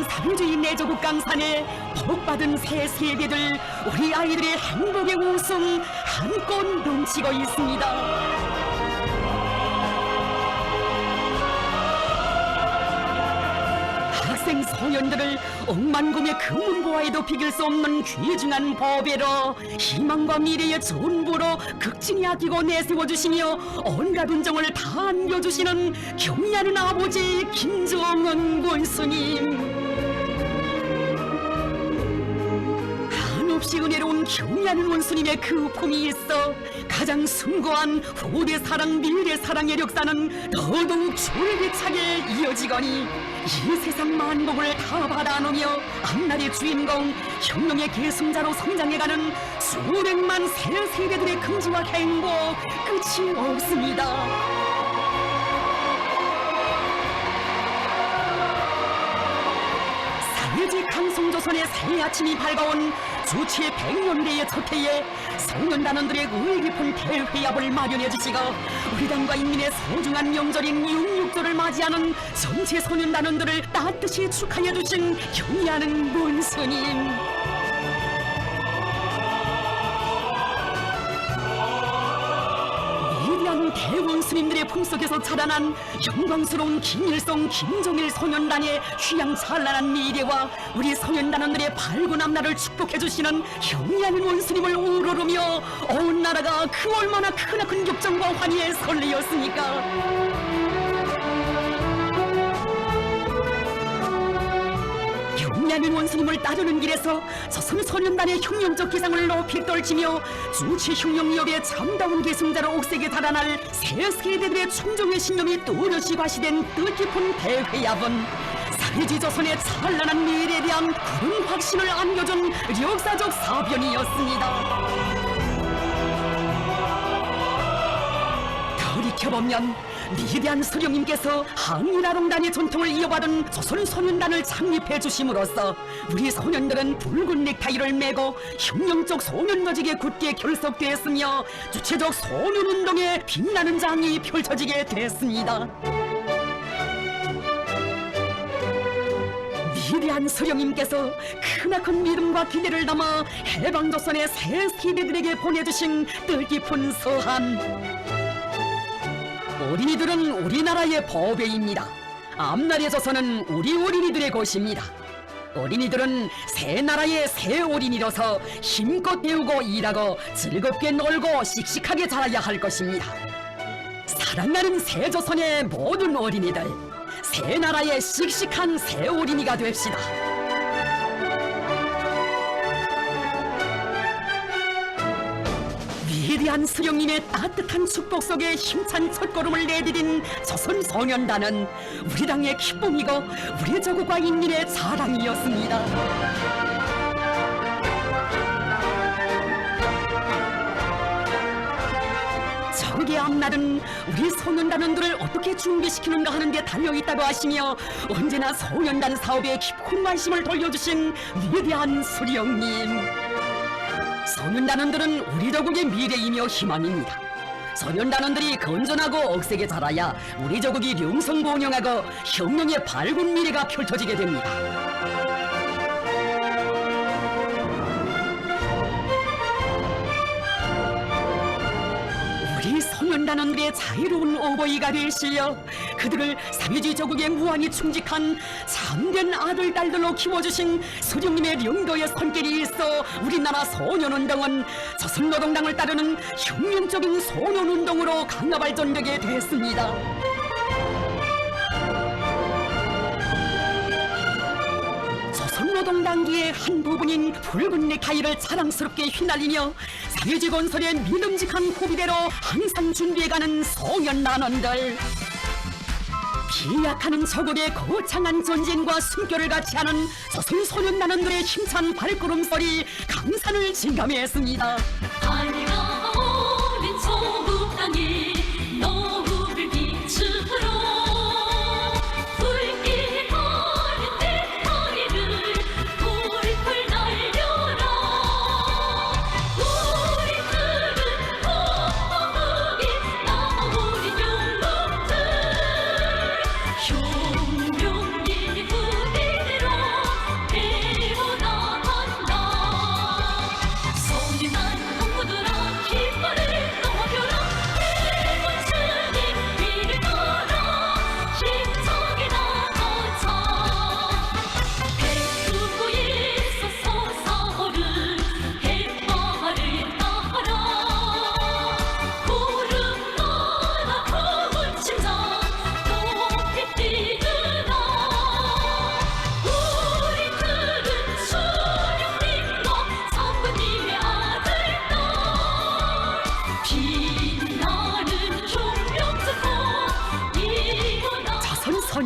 아름다운 사유주의 내조국 강산에 복받은 새 세대들, 우리 아이들의 행복의 웃음 한껏 넘치고 있습니다. 학생 소년들을 억만금의 금문보화에도 비길 수 없는 귀중한 법외로 희망과 미래의 전부로 극진히 아끼고 내세워주시며 온갖 운정을 다 안겨주시는 경의하는 아버지 김정은 권스님, 한없이 은혜로운 경의하는 원수님의 그 품이 있어 가장 숭고한 후대 사랑 미래 사랑의 역사는 더더욱 줄기차게 이어지거니 이 세상 만복을 다 받아놓으며 앞날의 주인공 혁명의 계승자로 성장해가는 수백만 새 세대들의 긍지와 행복 끝이 없습니다. 사회주의 강성조선의 새 아침이 밝아온 주치의 100년대의 첫 해에 소년단원들의 의의 깊은 대회합을 마련해 주시고 우리 당과 인민의 소중한 명절인 6.6조를 맞이하는 전체 소년단원들을 따뜻이 축하해 주신 경의하는 문스님, 위대한 대원스님들의 품속에서 자라난 영광스러운 김일성, 김정일 소년단의 휘황찬란한 미래와 우리 소년단원들의 밝은 앞날을 축복해주시는 경의하는 원스님을 우러르며 온 나라가 그 얼마나 크나큰 격정과 환희에 설레었습니까? 경의하는 원스님을 따르는 길에서 조선소년단의 혁명적 기상을 높이 떨치며 주치 혁명력의 참다운 계승자로 옥색에 달아날 새 세대들의 충정의 신념이 또렷이 과시된 뜻깊은 대회합은 사회주의 조선의 찬란한 미래에 대한 푸른 확신을 안겨준 역사적 사변이었습니다. 돌이켜보면 위대한 수령님께서 항일아롱단의 전통을 이어받은 조선소년단을 창립해 주심으로써 우리 소년들은 붉은 넥타이를 메고 혁명적 소년조직에 굳게 결속되었으며 주체적 소년운동에 빛나는 장이 펼쳐지게 됐습니다. 위대한 수령님께서 크나큰 믿음과 기대를 담아 해방조선의 새 세대들에게 보내주신 뜻깊은 서한, 어린이들은 우리나라의 보배입니다. 앞날의 조선은 우리 어린이들의 곳입니다. 어린이들은 새 나라의 새 어린이로서 힘껏 배우고 일하고 즐겁게 놀고 씩씩하게 자라야 할 것입니다. 사랑하는 새 조선의 모든 어린이들, 새 나라의 씩씩한 새 어린이가 됩시다. 위대한 수령님의 따뜻한 축복 속에 힘찬 첫걸음을 내디딘 조선소년단은 우리 당의 기쁨이고 우리 조국과 인민의 자랑이었습니다. 적의 앞날은 우리 소년단원들을 어떻게 준비시키는가 하는 데 달려있다고 하시며 언제나 소년단 사업에 깊은 관심을 돌려주신 위대한 수령님, 소년단원들은 우리 조국의 미래이며 희망입니다. 소년단원들이 건전하고 억세게 자라야 우리 조국이 명성봉영하고 혁명의 밝은 미래가 펼쳐지게 됩니다. 우리 소년단원들의 자유로운 어버이가 되시어 그들을 사회주의 조국에 무한히 충직한 참된 아들, 딸들로 키워주신 수령님의 영도의 손길이 있어 우리나라 소년운동은 조선노동당을 따르는 혁명적인 소년운동으로 강화 발전되게 됐습니다. 조선노동당기의 한 부분인 붉은 넥타이를 자랑스럽게 휘날리며 사회주의 건설의 믿음직한 호비대로 항상 준비해가는 소년단원들, 비약하는 적국의 거창한 전쟁과 숨결을 같이 하는 조선소년단원들의 힘찬 발걸음소리 강산을 진감했습니다. 하늘가 어린 조국 땅에 너울을 빛으로 붉게 가는 넥타이를 훌훌 날려라. 우리들은 거룩히 나오는 영웅들, 혁명의 후대로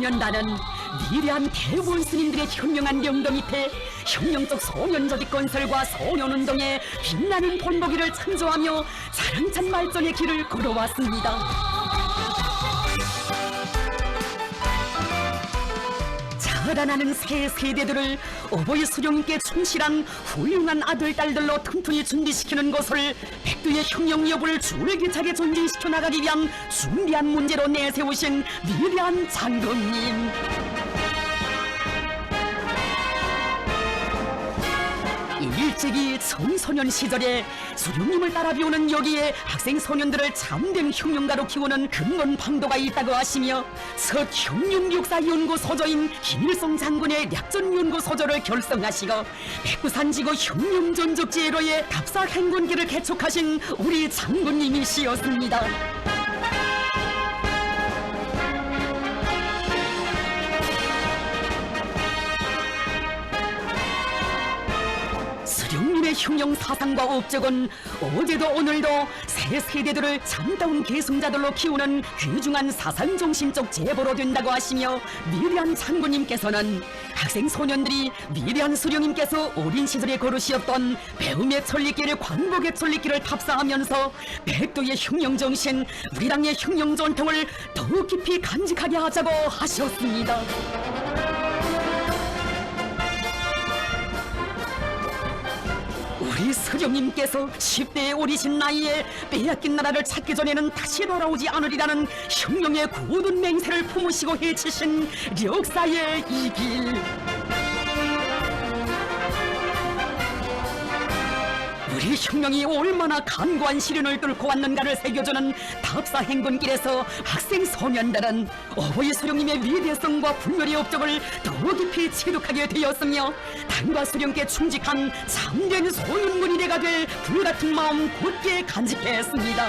소년단은 위대한 대원 스님들의 현명한 영도 밑에 혁명적 소년조직 건설과 소년운동에 빛나는 본보기를 창조하며 자랑찬 발전의 길을 걸어왔습니다. 자라나는 새 세대들을 어버이 수령님께 충실한 훌륭한 아들, 딸들로 튼튼히 준비시키는 것을 백두의 혁명 여부를 줄기차게 전진시켜 나가기 위한 준비한 문제로 내세우신 위대한 장군님. 일찍이 청소년 시절에 수령님을 따라 배우는 여기에 학생 소년들을 참된 혁명가로 키우는 근본 방도가 있다고 하시며 첫 혁명역사연구소조인 김일성 장군의 약전연구소조를 결성하시고 백두산지구 혁명전적지회로의 답사행군기를 개척하신 우리 장군님이시였습니다. 수령님의 혁명 사상과 업적은 어제도 오늘도 새 세대들을 참다운 계승자들로 키우는 귀중한 사상정신적 제보로 된다고 하시며 위대한 장군님께서는 학생 소년들이 위대한 수령님께서 어린 시절에 걸으시었던 배움의 천리길을 광복의 천리길을 답사하면서 백도의 혁명정신, 우리 당의 혁명 전통을 더욱 깊이 간직하게 하자고 하셨습니다. 우리 수령님께서 10대의 어리신 나이에 빼앗긴 나라를 찾기 전에는 다시 돌아오지 않으리라는 혁명의 굳은 맹세를 품으시고 해치신 역사의 이 길. 우리 혁명이 얼마나 간고한 시련을 뚫고 왔는가를 새겨주는 답사행군길에서 학생 소년들은 어버이 수령님의 위대성과 불멸의 업적을 더 깊이 체득하게 되었으며 당과 수령께 충직한 참된 소년군이래가 될 불같은 마음 굳게 간직했습니다.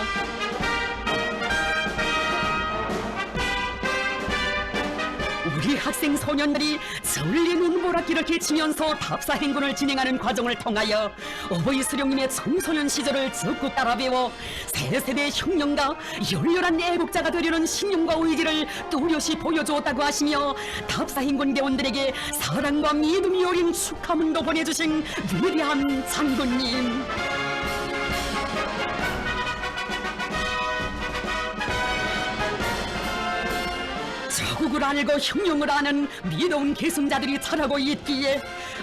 우리 학생 소년들이 전리 눈보라길을 개치면서 답사행군을 진행하는 과정을 통하여 어버이 수령님의 청소년 시절을 적극 따라 배워 새 세대의 혁명가 열렬한 애국자가 되려는 신념과 의지를 뚜렷이 보여주었다고 하시며 답사행군 대원들에게 사랑과 믿음이 어린 축하문도 보내주신 위대한 장군님. 자국을 알고 혁명을 아는 미더운 계승자들이 자라고 있기에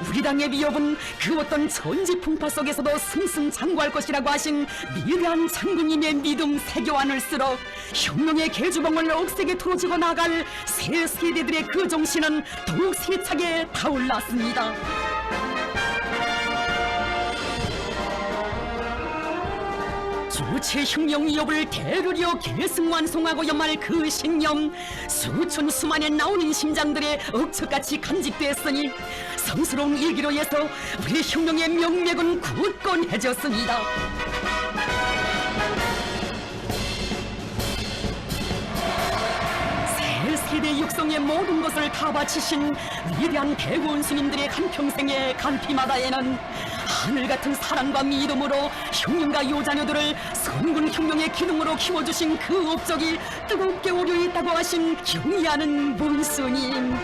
우리 당의 위협은 그 어떤 전지풍파 속에서도 승승장구할 것이라고 하신 위대한 장군님의 믿음 새겨 안을수록 혁명의 계주봉을 억세게 틀어지고 나갈 새 세대들의 그 정신은 더욱 세차게 타올랐습니다. 주체 혁명 위협을 대르려 계승완성하고 연말 그 신념 수천 수만의 나오는 심장들의 억척같이 간직됐으니 성스러운 일기로에서 우리 혁명의 명맥은 굳건해졌습니다. 새 세대 육성의 모든 것을 다 바치신 위대한 대구원 스님들의 한평생의 간피마다에는 하늘같은 사랑과 믿음으로 혁명가 요자녀들을 선군 혁명의 기둥으로 키워주신 그 업적이 뜨겁게 오려있다고 하신 경의하는 문스님.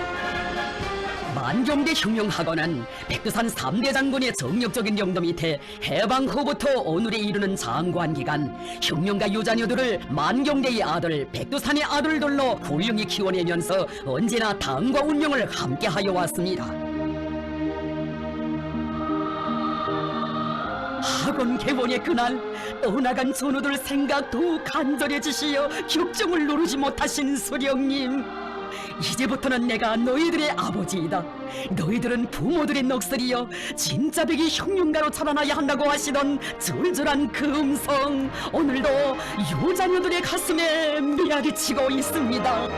만경대 혁명학원은 백두산 3대 장군의 정력적인 영도 밑에 해방 후부터 오늘에 이르는 장관 기간 혁명가 요자녀들을 만경대의 아들 백두산의 아들들로 훌륭히 키워내면서 언제나 당과 운명을 함께하여 왔습니다. 학원 개원의 그날 떠나간 전우들 생각 더욱 간절해지시어 격정을 누르지 못하신 수령님, 이제부터는 내가 너희들의 아버지이다. 너희들은 부모들의 넋을이여 진짜 백이 혁명가로 자라나야 한다고 하시던 절절한 그 음성 오늘도 요자녀들의 가슴에 메아리치고 있습니다.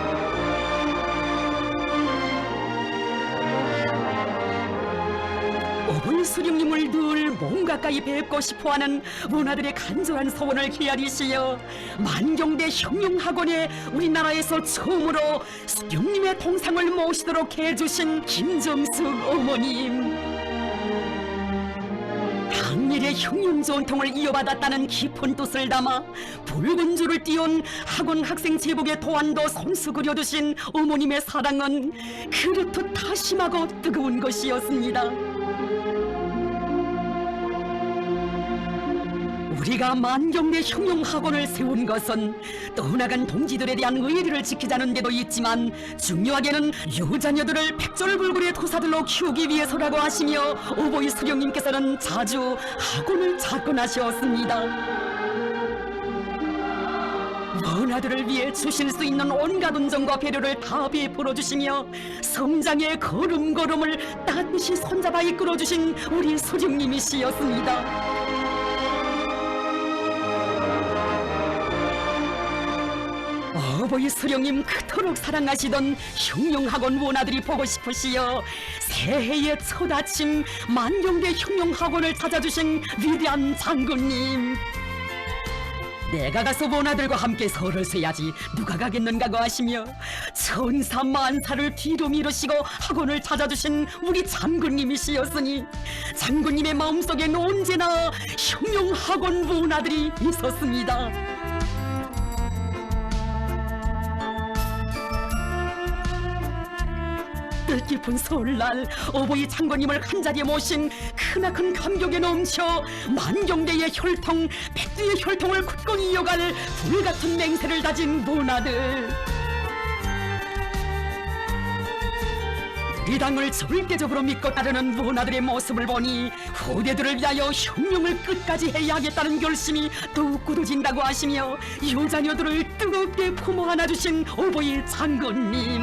어버이 수령님을 늘 몸 가까이 뵙고 싶어하는 문화들의 간절한 소원을 헤아리시어 만경대 혁명학원에 우리나라에서 처음으로 수령님의 동상을 모시도록 해주신 김정숙 어머님. 항일의 흉흉전통을 이어받았다는 깊은 뜻을 담아 붉은 줄을 띄운 학원 학생 제복의 도안도 손수 그려두신 어머님의 사랑은 그렇듯 다심하고 뜨거운 것이었습니다. 우리가 만경대 흉흉학원을 세운 것은 떠나간 동지들에 대한 의리를 지키자는 데도 있지만 중요하게는 유자녀들을 백절불굴의 도사들로 키우기 위해서라고 하시며 오보이 수령님께서는 자주 학원을 작건하셨습니다. 원아들을 위해 주실 수 있는 온갖 은정과 배려를 다 베풀어 주시며 성장의 걸음걸음을 따뜻이 손잡아 이끌어 주신 우리 수령님이시였습니다. 어버이 수령님 그토록 사랑하시던 흉룡학원 원아들이 보고 싶으시여 새해의 첫 아침 만경대 흉룡학원을 찾아주신 위대한 장군님, 내가 가서 원아들과 함께 설을 세야지 누가 가겠는가고 하시며 천사 만사를 뒤로 미루시고 학원을 찾아주신 우리 장군님이시였으니 장군님의 마음속엔 언제나 흉룡학원 원아들이 있었습니다. 뜻깊은 설날 어버이 장군님을 한자리에 모신 크나큰 감격에 넘쳐 만경대의 혈통, 백두의 혈통을 굳건히 이어갈 불같은 맹세를 다진 문아들, 이 당을 절대적으로 믿고 따르는 문아들의 모습을 보니 후대들을 위하여 혁명을 끝까지 해야 하겠다는 결심이 더욱 굳어진다고 하시며 여자녀들을 뜨겁게 품어 안아주신 어버이 장군님,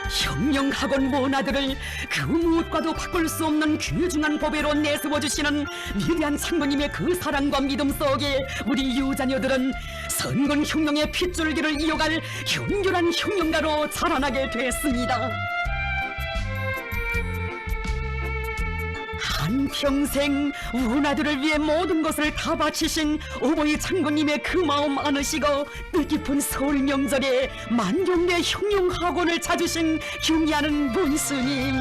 혁명학원 원아들을 그 무엇과도 바꿀 수 없는 귀중한 보배로 내세워주시는 위대한 장군님의 그 사랑과 믿음 속에 우리 유자녀들은 선군 혁명의 핏줄기를 이어갈 흉결한 혁명가로 자라나게 됐습니다. 한평생 원아들을 위해 모든 것을 다 바치신 어버이 장군님의 그 마음 안으시고 뜻깊은 설 명절에 만경대 흉룡학원을 찾으신 경의하는 문스님,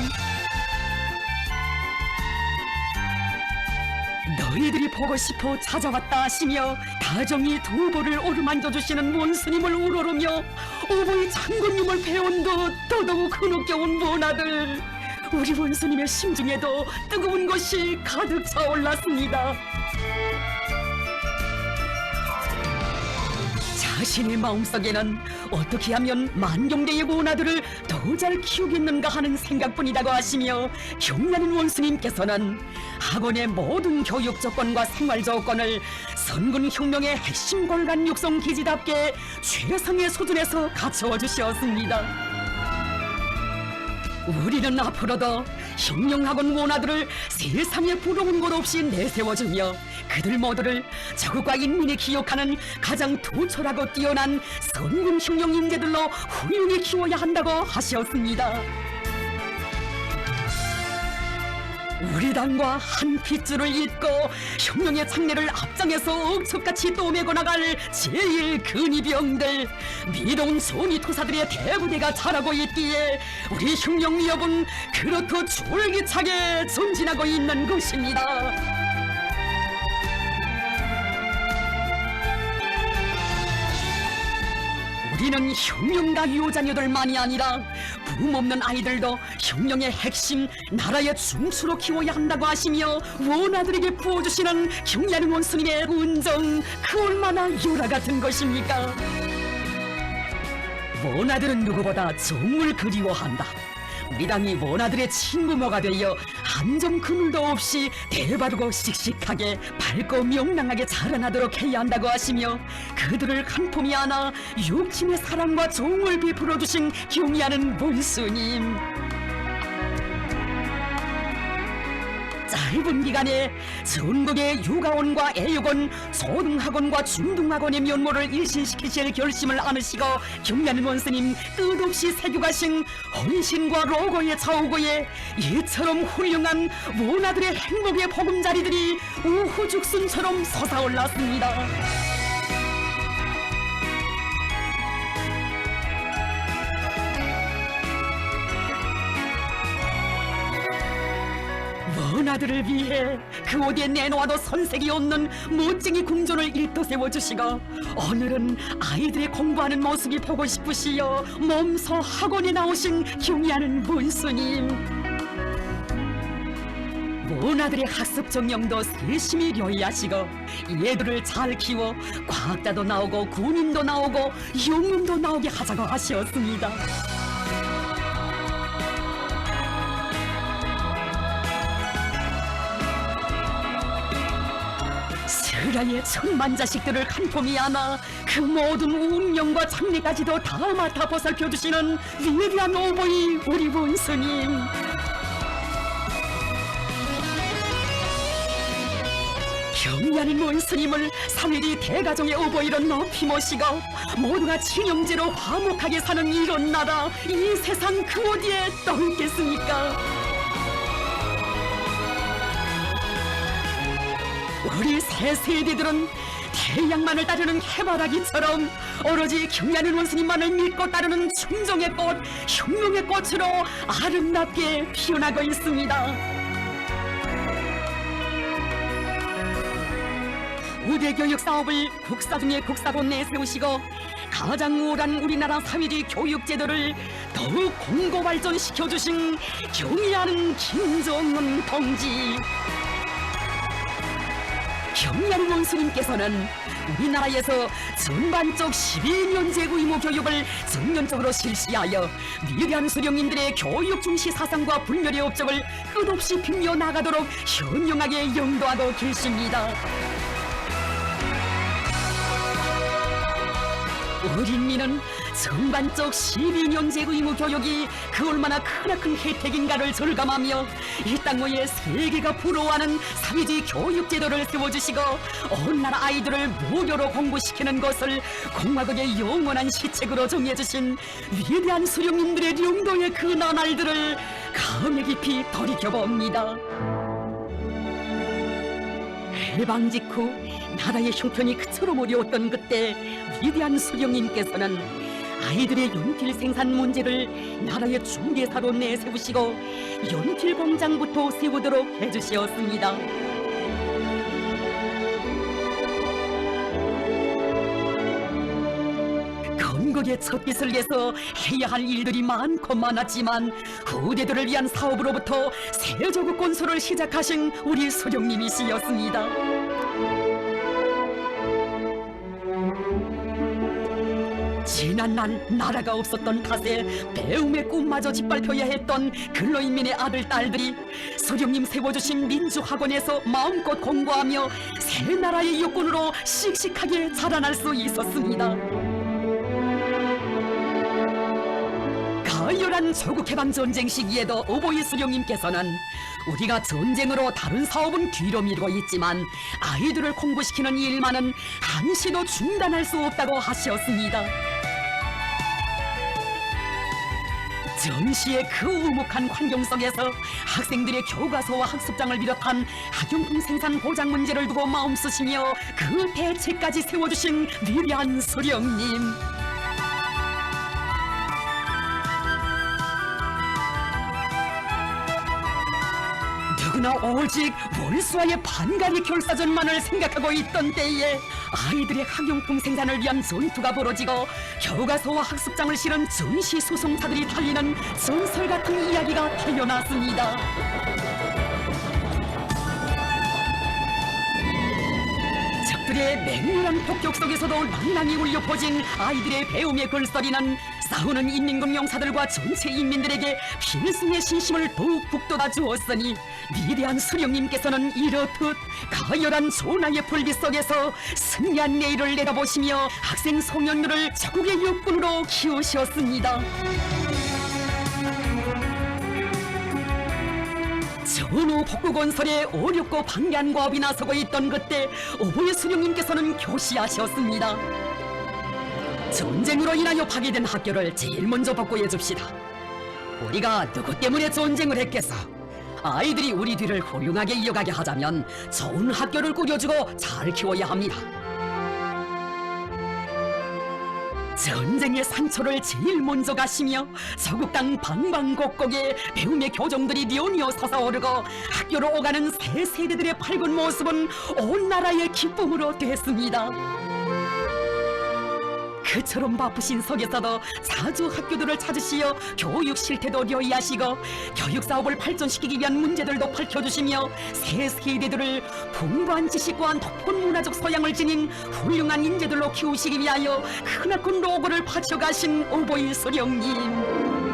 너희들이 보고 싶어 찾아왔다 하시며 다정히 두 볼을 오르만져주시는 문스님을 우러르며 어버이 장군님을 배운 듯 더더욱 흐느껴온 원아들, 우리 원수님의 심중에도 뜨거운 것이 가득 차올랐습니다. 자신의 마음속에는 어떻게 하면 만경대의 원아들을 더 잘 키우겠는가 하는 생각뿐이라고 하시며 경리하는 원수님께서는 학원의 모든 교육 조건과 생활 조건을 선군 혁명의 핵심 골간 육성 기지답게 최상의 수준에서 갖춰 주셨습니다. 우리는 앞으로도 혁명학원 원아들을 세상에 부러운 것 없이 내세워주며 그들 모두를 자국과 인민이 기억하는 가장 투철하고 뛰어난 선군 혁명 인재들로 훌륭히 키워야 한다고 하셨습니다. 우리 당과 한 핏줄을 잇고 혁명의 장래를 앞장에서 억척같이 떠매고 나갈 제일 근위병들, 미로운 son이 투사들의 대부대가 자라고 있기에 우리 혁명 위협은 그렇듯 졸기차게 전진하고 있는 것입니다. 우리는 혁명가 유자녀들만이 아니라 부모없는 아이들도 혁명의 핵심, 나라의 중추로 키워야 한다고 하시며 원아들에게 부어주시는 경리하는 원수님의 은정, 그 얼마나 요라 같은 것입니까? 원아들은 누구보다 정을 그리워한다. 우리 당이 원아들의 친부모가 되어 한 점 그물도 없이 대바르고 씩씩하게 밝고 명랑하게 자라나도록 해야 한다고 하시며 그들을 한 품이 안아 육친의 사랑과 정을 베풀어 주신 경의하는 원수님, 짧은 기간에 전국의 육아원과 애육원, 초등학원과 중등학원의 면모를 일신시키실 결심을 안으시고 경리하는 원스님 끝없이 새겨가신 헌신과 로고의 좌우고에 이처럼 훌륭한 원아들의 행복의 보금자리들이 우후죽순처럼 솟아올랐습니다. 오나들을 위해 그 어디에 내놓아도 손색이 없는 멋쟁이 궁전을 일떠세워 주시고 오늘은 아이들의 공부하는 모습이 보고 싶으시어 몸소 학원에 나오신 경의하는 문수님. 모나들의 학습 정령도 세심히 료이하시고 얘들을 잘 키워 과학자도 나오고 군인도 나오고 영웅도 나오게 하자고 하셨습니다. 스라의 천만 자식들을 한 품이 안아 그 모든 운명과 장래까지도 다 맡아 보살펴 주시는 위대한 오보이 우리 문수님. 경의하는 문스님을 3일이 대가정의 오보이로 높이 모시고 모두가 친형제로 화목하게 사는 이런 나라, 이 세상 그 어디에 또 있겠습니까? 우리 새 세대들은 태양만을 따르는 해바라기처럼 오로지 경의하는 원스님만을 믿고 따르는 충정의 꽃, 혁명의 꽃으로 아름답게 피어나고 있습니다. 우대교육 사업을 국사 중에 국사로 내세우시고 가장 우월한 우리나라 사회주의 교육 제도를 더욱 공고 발전시켜주신 경의하는 김정은 동지. 경의하는 원수님께서는 우리나라에서 전반적 12년제 의무 교육을 전면적으로 실시하여 위대한 수령님들의 교육 중시 사상과 분별의 업적을 끝없이 빛며 나가도록 현명하게 영도하고 계십니다. 어린이는 전반적 12년제 의무 교육이 그 얼마나 크나큰 혜택인가를 절감하며 이 땅 위에 세계가 부러워하는 사회주의 교육 제도를 세워주시고 온 나라 아이들을 무료로 공부시키는 것을 공화국의 영원한 시책으로 정해주신 위대한 수령님들의 영도의 그 나날들을 감회 깊이 돌이켜봅니다. 해방 직후 나라의 형편이 그처럼 어려웠던 그때 위대한 수령님께서는 아이들의 연필 생산 문제를 나라의 중개사로 내세우시고 연필 공장부터 세우도록 해주셨습니다. 건국의 첫깃을 내서 해야 할 일들이 많고 많았지만 후대들을 위한 사업으로부터 세조국 건설을 시작하신 우리 수령님이시였습니다. 지난날 나라가 없었던 탓에 배움의 꿈마저 짓밟혀야 했던 근로인민의 아들 딸들이 수령님 세워주신 민주학원에서 마음껏 공부하며 새 나라의 여건으로 씩씩하게 자라날 수 있었습니다. 가열한 조국해방전쟁 시기에도 오보이 수령님께서는 우리가 전쟁으로 다른 사업은 뒤로 미루고 있지만 아이들을 공부시키는 일만은 한시도 중단할 수 없다고 하셨습니다. 전시의 그 우묵한 환경 속에서 학생들의 교과서와 학습장을 비롯한 학용품 생산 보장 문제를 두고 마음 쓰시며 그 대책까지 세워주신 위대한 수령님. 누구나 오직 월수와의 반가리 결사전만을 생각하고 있던 때에 아이들의 학용품 생산을 위한 전투가 벌어지고 교과서와 학습장을 실은 전시 수송사들이 달리는 전설 같은 이야기가 태어났습니다. 적들의 맹렬한 폭격 속에서도 낭낭이 울려 퍼진 아이들의 배움의 글소리는 싸우는 인민군 용사들과 전체 인민들에게 필승의 신심을 더욱 북돋아 주었으니 위대한 수령님께서는 이렇듯 가열한 조나의 불빛 속에서 승리한 내일을 내다보시며 학생 소년들을 자국의 육군으로 키우셨습니다. 전후 복구건설에 어렵고 방대한 과업이 나서고 있던 그때 오보의 수령님께서는 교시하셨습니다. 전쟁으로 인하여 파괴된 학교를 제일 먼저 복구해 줍시다. 우리가 누구 때문에 전쟁을 했겠어? 아이들이 우리 뒤를 훌륭하게 이어가게 하자면 좋은 학교를 꾸려주고 잘 키워야 합니다. 전쟁의 상처를 제일 먼저 가시며 서국 땅 방방곡곡에 배움의 교정들이 뉘어뉘어 솟아오르고 학교로 오가는 새 세대들의 밝은 모습은 온 나라의 기쁨으로 됐습니다. 그처럼 바쁘신 속에서도 자주 학교들을 찾으시어 교육 실태도 료이하시고 교육 사업을 발전시키기 위한 문제들도 밝혀주시며 새 세대들을 풍부한 지식과 높은 문화적 소양을 지닌 훌륭한 인재들로 키우시기 위하여 크나큰 노고를 바쳐가신 오보이 수령님.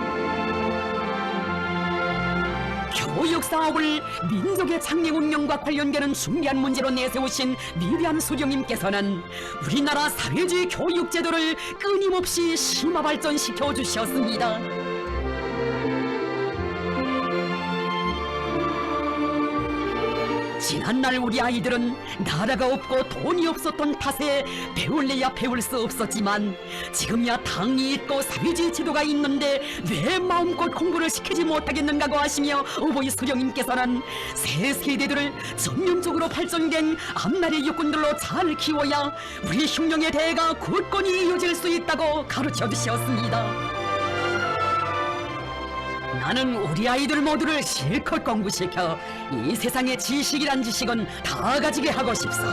교육 사업을 민족의 장래 운명과 관련되는 중대한 문제로 내세우신 위대한 수령님께서는 우리나라 사회주의 교육 제도를 끊임없이 심화 발전시켜 주셨습니다. 지난날 우리 아이들은 나라가 없고 돈이 없었던 탓에 배울래야 배울 수 없었지만 지금이야 당이 있고 사회주의 제도가 있는데 왜 마음껏 공부를 시키지 못하겠는가고 하시며 오보이 수령님께서는 새 세대들을 전면적으로 발전된 앞날의 육군들로 잘 키워야 우리 흉령의 대가 굳건히 이어질 수 있다고 가르쳐 주셨습니다. 나는 우리 아이들 모두를 실컷 공부시켜 이 세상의 지식이란 지식은 다 가지게 하고 싶소.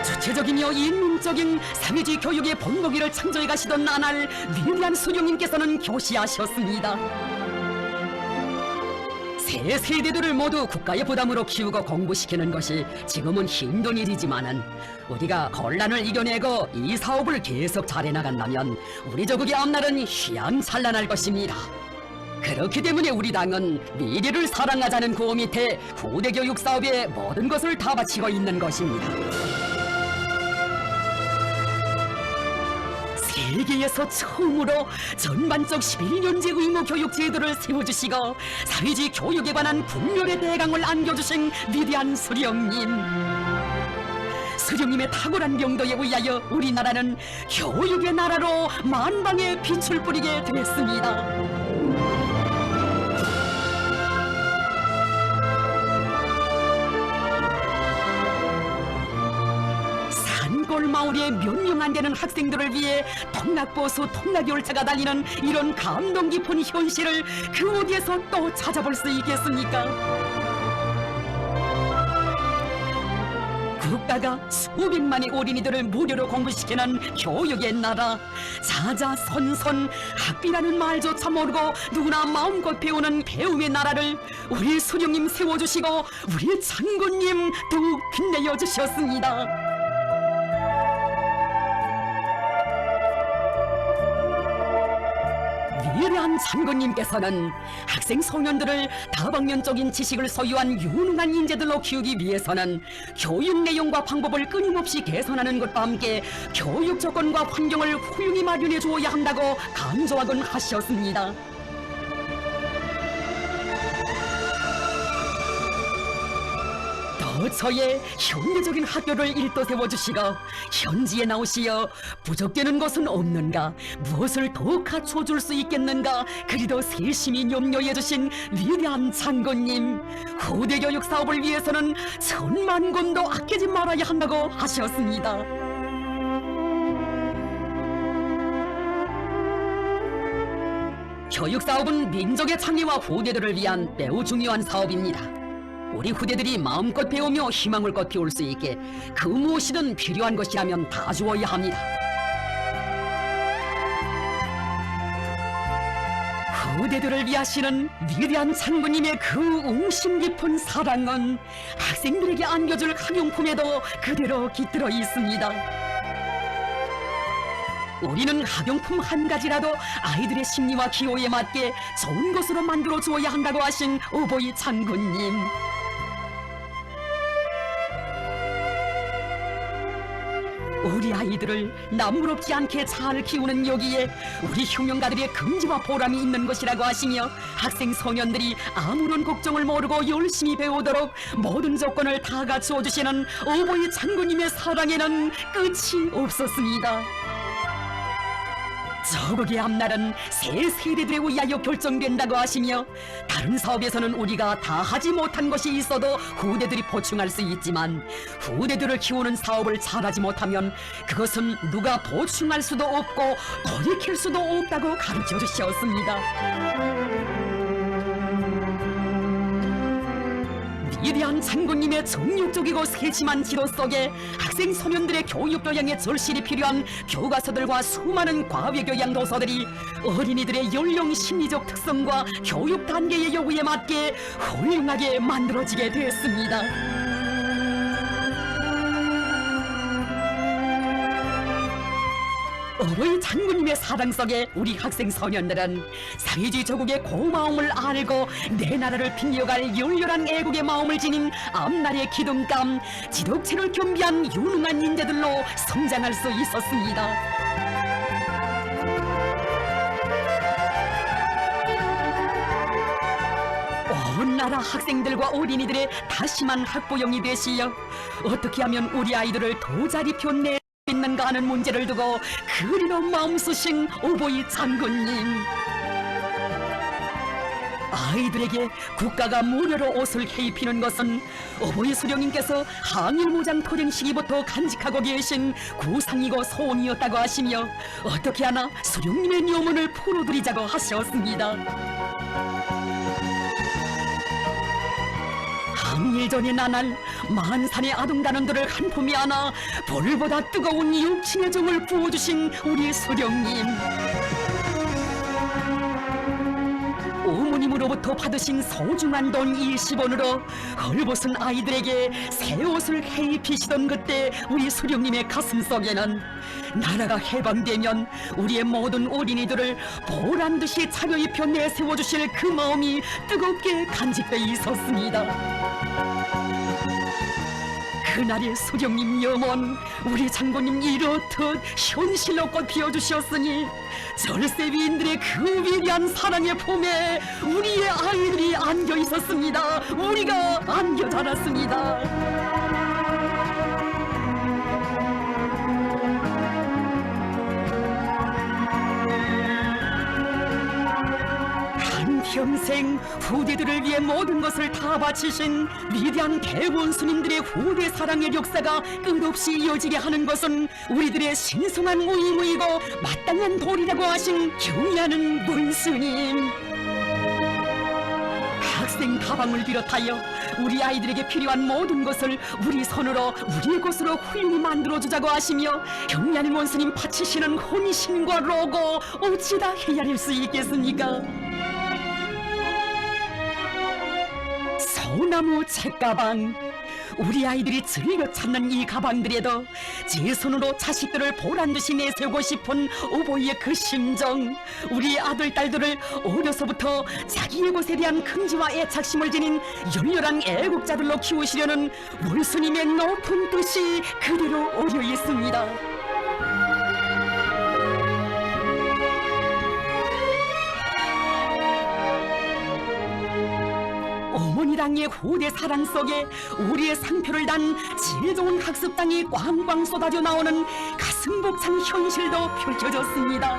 주체적이며 인문적인 사회주의 교육의 본보기를 창조해 가시던 나날 위대한 수령님께서는 교시하셨습니다. 새 세대들을 모두 국가의 부담으로 키우고 공부시키는 것이 지금은 힘든 일이지만은 우리가 곤란을 이겨내고 이 사업을 계속 잘해나간다면 우리 조국의 앞날은 휘황찬란할 것입니다. 그렇기 때문에 우리 당은 미래를 사랑하자는 구호 밑에 후대 교육 사업에 모든 것을 다 바치고 있는 것입니다. 세계에서 처음으로 전반적 11년제 의무 교육 제도를 세워주시고 사회주의 교육에 관한 분열의 대강을 안겨주신 위대한 수령님. 수령님의 탁월한 명도에 의하여 우리나라는 교육의 나라로 만방에 빛을 뿌리게 됐습니다. 마을에 몇 명 안 되는 학생들을 위해 통학버스 통학열차가 달리는 이런 감동 깊은 현실을 그 어디에서 또 찾아볼 수 있겠습니까? 국가가 수백만의 어린이들을 무료로 공부시키는 교육의 나라, 자자손손 학비라는 말조차 모르고 누구나 마음껏 배우는 배움의 나라를 우리 수령님 세워주시고 우리 장군님 더욱 빛내어 주셨습니다. 위대한 장군님께서는 학생 소년들을 다방면적인 지식을 소유한 유능한 인재들로 키우기 위해서는 교육 내용과 방법을 끊임없이 개선하는 것과 함께 교육 조건과 환경을 훌륭히 마련해 주어야 한다고 강조하곤 하셨습니다. 저의 현대적인 학교를 일도 세워주시고 현지에 나오시어 부족되는 것은 없는가, 무엇을 더욱 갖춰줄 수 있겠는가 그리도 세심히 염려해주신 위대한 장군님, 후대 교육 사업을 위해서는 10,000,000 권도 아끼지 말아야 한다고 하셨습니다. 교육 사업은 민족의 창의와 후대들을 위한 매우 중요한 사업입니다. 우리 후대들이 마음껏 배우며 희망을 꽃피울 수 있게 그 무엇이든 필요한 것이라면 다 주어야 합니다. 후대들을 위하시는 위대한 장군님의 그 웅심 깊은 사랑은 학생들에게 안겨줄 학용품에도 그대로 깃들어 있습니다. 우리는 학용품 한 가지라도 아이들의 심리와 기호에 맞게 좋은 것으로 만들어 주어야 한다고 하신 오보이 장군님. 우리 아이들을 남부럽지 않게 잘 키우는 여기에 우리 흉년가들의 긍지와 보람이 있는 것이라고 하시며 학생 소년들이 아무런 걱정을 모르고 열심히 배우도록 모든 조건을 다 갖추어 주시는 오보이 장군님의 사랑에는 끝이 없었습니다. 저국의 앞날은 새 세대들에 의하여 결정된다고 하시며, 다른 사업에서는 우리가 다 하지 못한 것이 있어도 후대들이 보충할 수 있지만 후대들을 키우는 사업을 잘하지 못하면 그것은 누가 보충할 수도 없고 돌이킬 수도 없다고 가르쳐 주셨습니다. 위대한 장군님의 정육적이고 세심한 지도 속에 학생 소년들의 교육 교양에 절실히 필요한 교과서들과 수많은 과외교양 도서들이 어린이들의 연령 심리적 특성과 교육 단계의 요구에 맞게 훌륭하게 만들어지게 됐습니다. 어버이 장군님의 사랑 속에 우리 학생 소년들은 사회주의 조국의 고마움을 알고 내 나라를 빛내어갈 열렬한 애국의 마음을 지닌 앞날의 기둥감, 지독체를 겸비한 유능한 인재들로 성장할 수 있었습니다. 온 나라 학생들과 어린이들의 다심한 학부형이 되시어 어떻게 하면 우리 아이들을 더 잘 입혀내 있는가 하는 문제를 두고 그리로 마음 쓰신 어버이 장군님, 아이들에게 국가가 무료로 옷을 해입히는 것은 어버이 수령님께서 항일무장 토쟁 시기부터 간직하고 계신 구상이고 소원이었다고 하시며 어떻게 하나 수령님의 묘문을 풀어드리자고 하셨습니다. 항일전의 나날 만산의 아둥단원들을 한 품에 안아 불보다 뜨거운 육친의 정을 부어주신 우리 수령님, 어머님으로부터 받으신 소중한 돈 20원으로 헐벗은 아이들에게 새 옷을 해입히시던 그때 우리 수령님의 가슴속에는 나라가 해방되면 우리의 모든 어린이들을 보란듯이 차려입혀 내세워주실 그 마음이 뜨겁게 간직돼 있었습니다. 그날의 수령님 염원, 우리 장군님 이렇듯 현실로 꽃 피워주셨으니 절세위인들의 그 위대한 사랑의 품에 우리의 아이들이 안겨 있었습니다. 우리가 안겨 자랐습니다. 평생 후대들을 위해 모든 것을 다 바치신 위대한 대원수님들의 후대 사랑의 역사가 끝없이 이어지게 하는 것은 우리들의 신성한 의무이고 마땅한 도리라고 하신 경의하는 문스님, 학생 가방을 비롯하여 우리 아이들에게 필요한 모든 것을 우리 손으로 우리의 것으로 훌륭히 만들어주자고 하시며 경의하는 원수님 바치시는 혼신과 로고 어찌 다 헤아릴 수 있겠습니까? 소나무 책가방, 우리 아이들이 즐겨 찾는 이 가방들에도 제 손으로 자식들을 보란듯이 내세우고 싶은 어버이의 그 심정, 우리 아들, 딸들을 어려서부터 자기의 것에 대한 긍지와 애착심을 지닌 열렬한 애국자들로 키우시려는 원수님의 높은 뜻이 그대로 어려 있습니다. 어머니당의 후대 사랑 속에 우리의 상표를 단 질 좋은 학습당이 꽝꽝 쏟아져 나오는 가슴 벅찬 현실도 펼쳐졌습니다.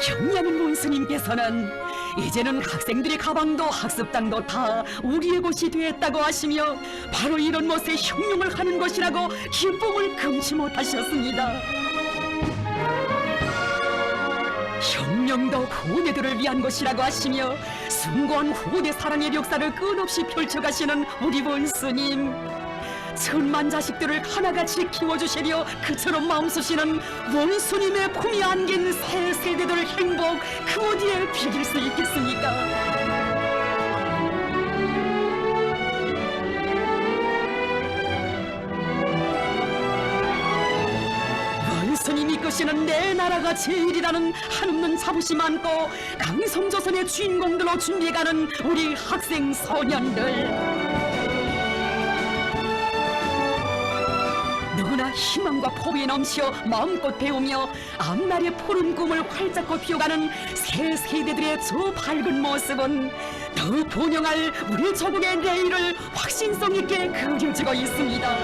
경의하는 문스님께서는 이제는 학생들의 가방도 학습당도 다 우리의 것이 되었다고 하시며 바로 이런 것에 형용을 하는 것이라고 기쁨을 금치 못하셨습니다. 혁명도 후대들을 위한 것이라고 하시며 숭고한 후대 사랑의 역사를 끝없이 펼쳐가시는 우리 원수님, 천만 자식들을 하나같이 키워주시려 그처럼 마음쓰시는 원수님의 품에 안긴 새 세대들 행복, 그 어디에 비길 수 있겠습니까? 원수님이 이끄시는 내 나라가 제일이라는 한없는 자부심 안고 강성조선의 주인공들로 준비해가는 우리 학생 소년들, 누구나 희망과 포부에 넘치어 마음껏 배우며 앞날의 푸른 꿈을 활짝 피워가는 새 세대들의 저 밝은 모습은 더 번영할 우리 조국의 내일을 확신성 있게 그려지고 있습니다.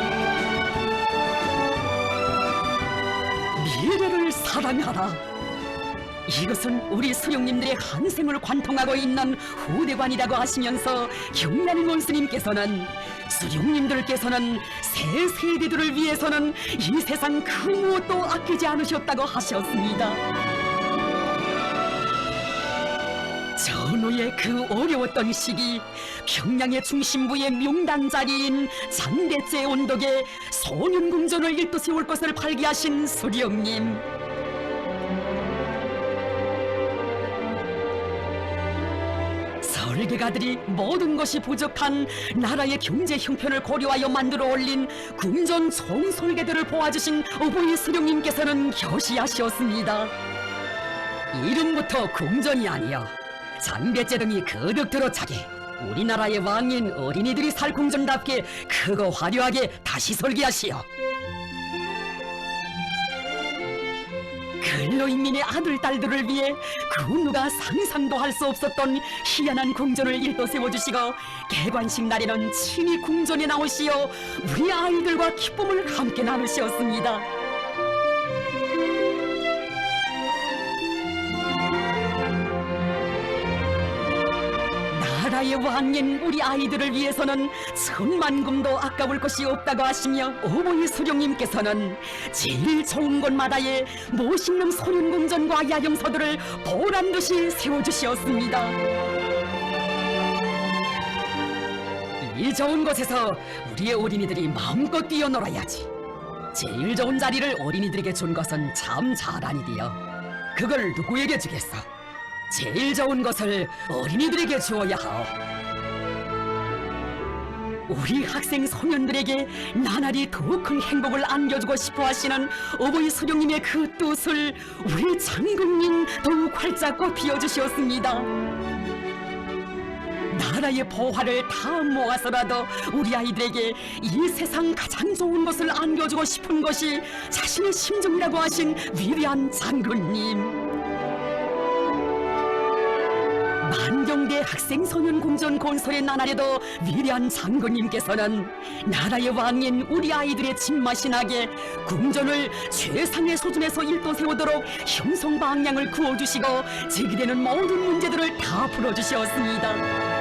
미래를 사랑하라. 이것은 우리 수령님들의 한생을 관통하고 있는 후대관이라고 하시면서 경나는 원수님께서는 수령님들께서는 새 세대들을 위해서는 이 세상 그 무엇도 아끼지 않으셨다고 하셨습니다. 전후의 그 어려웠던 시기, 평양의 중심부의 명단 자리인 장대째 온덕에 소년궁전을 일도세울 것을 발기하신 수령님. 설계가들이 모든 것이 부족한 나라의 경제 형편을 고려하여 만들어 올린 궁전 총설계들을 보아주신 어버이 수령님께서는 교시하셨습니다. 이름부터 궁전이 아니여 장대째 등이 거듭 들어차게 우리나라의 왕인 어린이들이 살 궁전답게 크고 화려하게 다시 설계하시오. 근로인민의 아들, 딸들을 위해 그 누가 상상도 할 수 없었던 희한한 궁전을 일도 세워주시고 개관식 날에는 친히 궁전에 나오시어 우리 아이들과 기쁨을 함께 나누셨습니다. 나라의 왕인 우리 아이들을 위해서는 천만금도 아까울 것이 없다고 하시며 어버이 수령님께서는 제일 좋은 곳마다에 멋있는 소년궁전과 야영서들을 보란듯이 세워주셨습니다. 이 좋은 곳에서 우리의 어린이들이 마음껏 뛰어놀아야지. 제일 좋은 자리를 어린이들에게 준 것은 참 잘하니디요. 그걸 누구에게 주겠어? 제일 좋은 것을 어린이들에게 주어야 하오. 우리 학생 소년들에게 나날이 더 큰 행복을 안겨주고 싶어 하시는 어버이 수령님의 그 뜻을 우리 장군님 더욱 활짝 꽃피워주셨습니다. 나라의 보화를 다 모아서라도 우리 아이들에게 이 세상 가장 좋은 것을 안겨주고 싶은 것이 자신의 심정이라고 하신 위대한 장군님. 만경대 학생소년궁전 건설의 나날에도 위대한 장군님께서는 나라의 왕인 우리 아이들의 집맛이 나게 궁전을 최상의 수준에서 일도 세우도록 형성방향을 그어주시고 제기되는 모든 문제들을 다 풀어주셨습니다.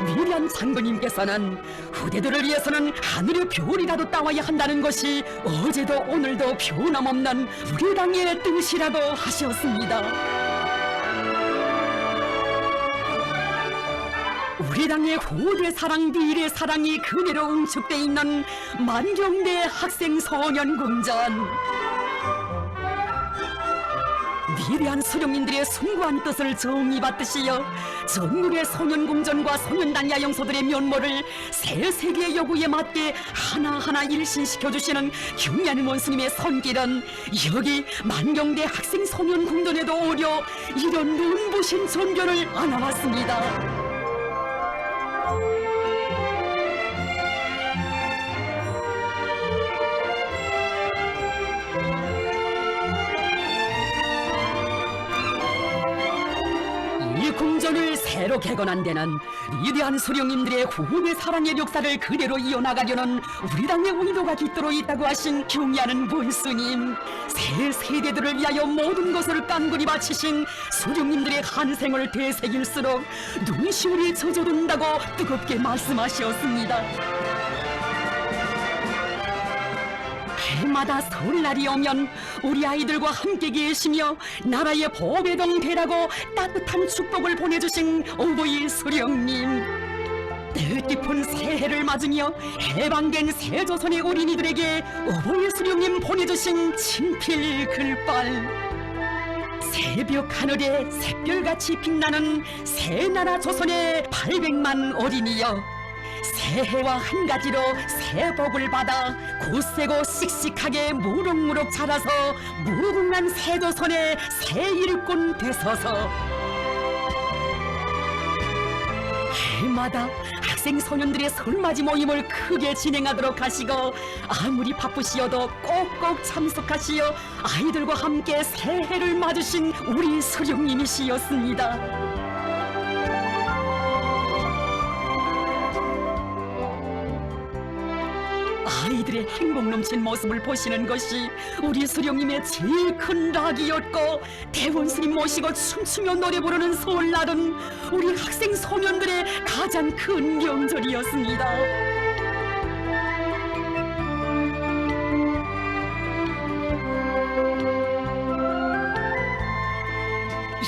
위대한 장군님께서는 후대들을 위해서는 하늘의 별이라도 따와야 한다는 것이 어제도 오늘도 변함없는 우리 당의 뜻이라고 하셨습니다. 우리 당의 후대 사랑, 미래 사랑이 그대로 응축돼 있는 만경대 학생소년궁전. 위대한 수령님들의 숭고한 뜻을 정의받듯이요 전국의 소년궁전과 소년단 야영소들의 면모를 새 세계의 요구에 맞게 하나하나 일신시켜주시는 경리하는 원수님의 손길은 여기 만경대 학생소년궁전에도 오려 이런 눈부신 전결을 안아왔습니다. 이 궁전을 새로 개건한 데는 위대한 수령님들의 후대 사랑의 역사를 그대로 이어나가려는 우리 당의 의도가 깃들어 있다고 하신 경의하는 원수님. 새 세대들을 위하여 모든 것을 깐군히 바치신 수령님들의 한생을 되새길수록 눈시울이 젖어든다고 뜨겁게 말씀하셨습니다. 해마다 설날이 오면 우리 아이들과 함께 계시며 나라의 보배동 되라고 따뜻한 축복을 보내주신 어버이 수령님. 뜻깊은 새해를 맞으며 해방된 새조선의 어린이들에게 어버이 수령님 보내주신 친필 글빨. 새벽 하늘에 샛별같이 빛나는 새나라 조선의 800만 어린이여, 새해와 한 가지로 새 복을 받아 곧세고 씩씩하게 무럭무럭 자라서 무궁한 새조선의 새 일꾼 되소서. 해마다 학생 소년들의 설맞이 모임을 크게 진행하도록 하시고 아무리 바쁘시어도 꼭꼭 참석하시어 아이들과 함께 새해를 맞으신 우리 수령님이시였습니다. 아이들의 행복 넘친 모습을 보시는 것이 우리 수령님의 제일 큰 낙이었고, 대원스님 모시고 춤추며 노래 부르는 설날은 우리 학생 소년들의 가장 큰 명절이었습니다.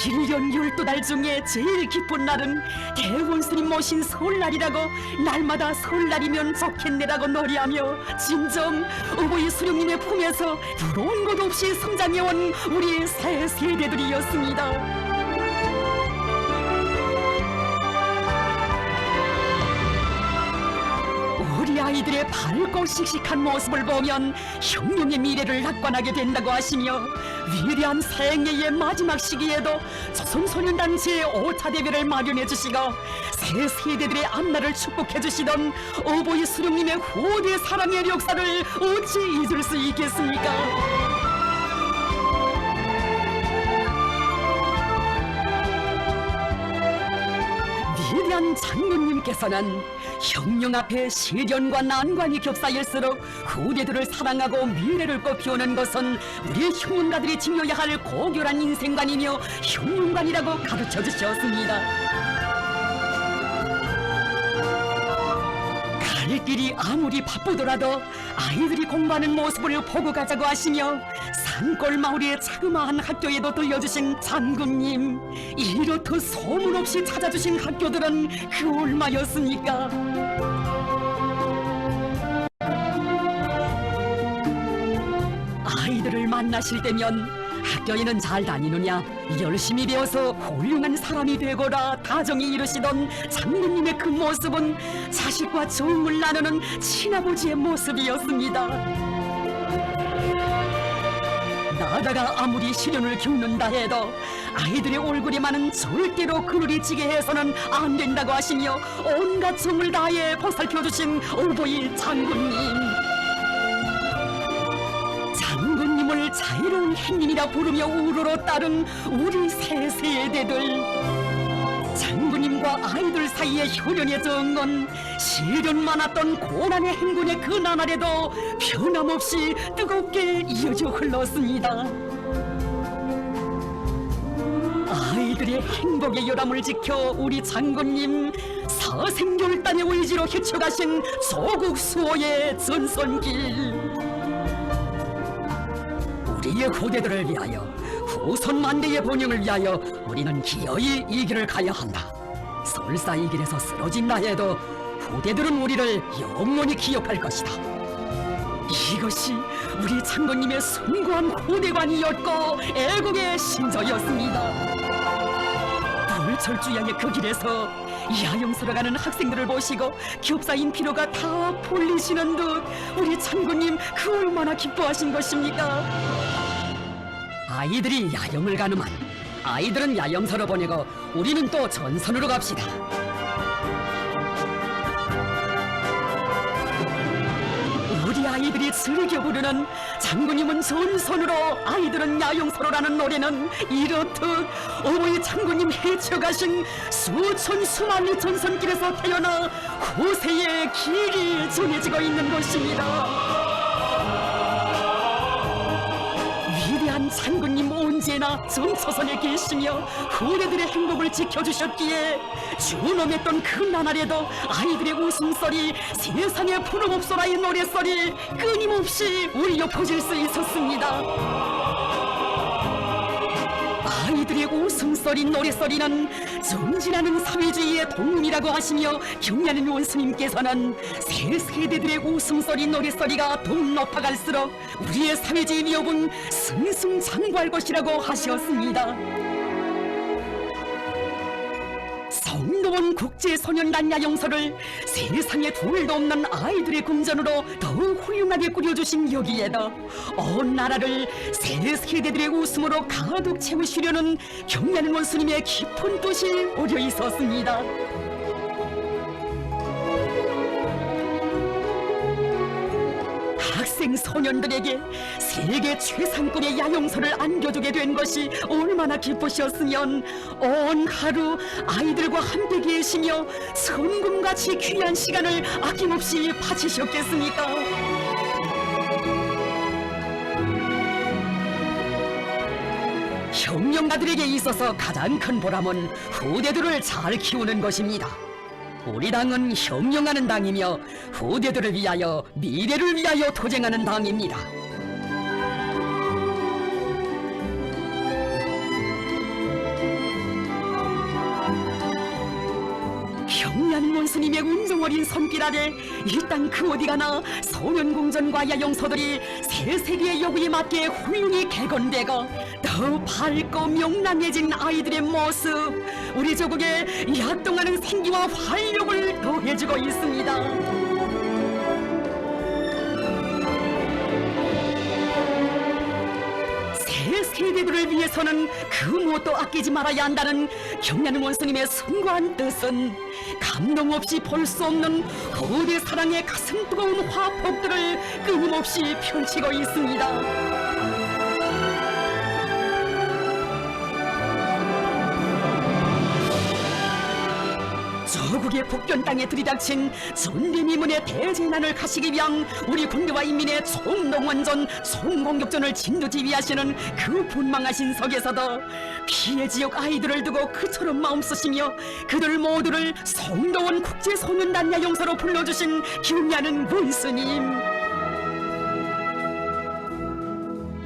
1년 12달 중에 제일 기쁜 날은 대원스님 모신 설날이라고, 날마다 설날이면 좋겠네라고 노래하며 진정 어버이 수령님의 품에서 부러운 것 없이 성장해온 우리 새 세대들이었습니다. 우리 아이들의 밝고 씩씩한 모습을 보면 혁명의 미래를 낙관하게 된다고 하시며, 위대한 생애의 마지막 시기에도 조선소년단 제5차 대회를 마련해 주시고 새 세대들의 앞날을 축복해 주시던 어버이 수령님의 후대 사랑의 역사를 어찌 잊을 수 있겠습니까? 위대한 장군님께서는 혁명 앞에 시련과 난관이 겹사일수록 후대들을 사랑하고 미래를 꽃피우는 것은 우리 혁명가들이 지녀야 할 고결한 인생관이며 혁명관이라고 가르쳐 주셨습니다. 갈 길이 아무리 바쁘더라도 아이들이 공부하는 모습을 보고 가자고 하시며 산골 마을의 자그마한 학교에도 들려주신 장군님, 이렇듯 소문 없이 찾아주신 학교들은 그 얼마였습니까? 아이들을 만나실 때면 학교에는 잘 다니느냐, 열심히 배워서 훌륭한 사람이 되거라 다정히 이르시던 장군님의 그 모습은 자식과 정을 나누는 친아버지의 모습이었습니다. 나다가 아무리 시련을 겪는다 해도 아이들의 얼굴에만은 절대로 그늘이 지게 해서는 안 된다고 하시며 온갖 정을 다해 보살펴주신 어버이 장군님. 장군님을 자유로운 행님이라 부르며 우러러 따른 우리 새 세대들. 장군님과 아이들 사이의 혈연의 정은 시련 많았던 고난의 행군의 그 나날에도 변함없이 뜨겁게 이어져 흘렀습니다. 아이들의 행복의 요람을 지켜 우리 장군님 사생결단의 의지로 헤쳐가신 조국 수호의 전선길. 우리의 후대들을 위하여, 후손 만대의 번영을 위하여 우리는 기어이 이 길을 가야 한다. 설사 이 길에서 쓰러진다 해도 후대들은 우리를 영원히 기억할 것이다. 이것이 우리 장군님의 숭고한 후대관이었고 애국의 신조였습니다. 불철주야의 그 길에서 야영서로 가는 학생들을 보시고 겹사인 피로가 다 풀리시는 듯 우리 장군님 그 얼마나 기뻐하신 것입니까? 아이들이 야영을 가는만 아이들은 야영서로 보내고 우리는 또 전선으로 갑시다. 우리 아이들이 즐겨 부르는 장군님은 전선으로 아이들은 야영서로라는 노래는 이렇듯 어머니 장군님 헤쳐가신 수천 수만리 전선길에서 태어나 후세의 길이 전해지고 있는 것입니다. 위대한 장군님 언제나 정초선에 계시며 후대들의 행복을 지켜주셨기에 준엄했던 그 나날에도 아이들의 웃음소리, 세상의 푸른옥소라의 노랫소리 끊임없이 울려 퍼질 수 있었습니다. 아이들의 웃음소리, 노랫소리는 정진하는 사회주의의 동문이라고 하시며 경례하는 원수님께서는 새 세대들의 웃음소리, 노랫소리가 더욱 높아갈수록 우리의 사회주의 위협은 승승장구할 것이라고 하셨습니다. 성노원 국제소년단 야영서를 세상에 둘도 없는 아이들의 궁전으로 더욱 훌륭하게 꾸려주신 여기에도 온 나라를 새 세대들의 웃음으로 가득 채우시려는 경례하는 원수님의 깊은 뜻이 우려 있었습니다. 학생 소년들에게 세계 최상급의 야영서를 안겨주게 된 것이 얼마나 기쁘셨으면 온 하루 아이들과 함께 계시며 천금같이 귀한 시간을 아낌없이 바치셨겠습니까? 형령가들에게 있어서 가장 큰 보람은 후대들을 잘 키우는 것입니다. 우리 당은 형령하는 당이며 후대들을 위하여 미래를 위하여 투쟁하는 당입니다. 경리하는 원수님의 운정어린 손길 아래 이 땅 그 어디 가나 소년공전과 야영소들이 새 세계의 요구에 맞게 훌륭히 개건되고 더 밝고 명랑해진 아이들의 모습, 우리 조국의 약동하는 생기와 활력을 더해주고 있습니다. 새 세대들을 위해서는 그 무엇도 아끼지 말아야 한다는 경ля는 원수님의 숭고한 뜻은 감동 없이 볼 수 없는 거대 사랑의 가슴 뜨거운 화폭들을 끊임없이 펼치고 있습니다. 저국의 복변 땅에 들이닥친 전대미문의 대재난을 가시기 위한 우리 군대와 인민의 총동원전, 총공격전을 진두지휘하시는 그 분망하신 석에서도 피해 지역 아이들을 두고 그처럼 마음쓰시며 그들 모두를 성도원 국제소년단 야영사로 불러주신 경리하는 원수님,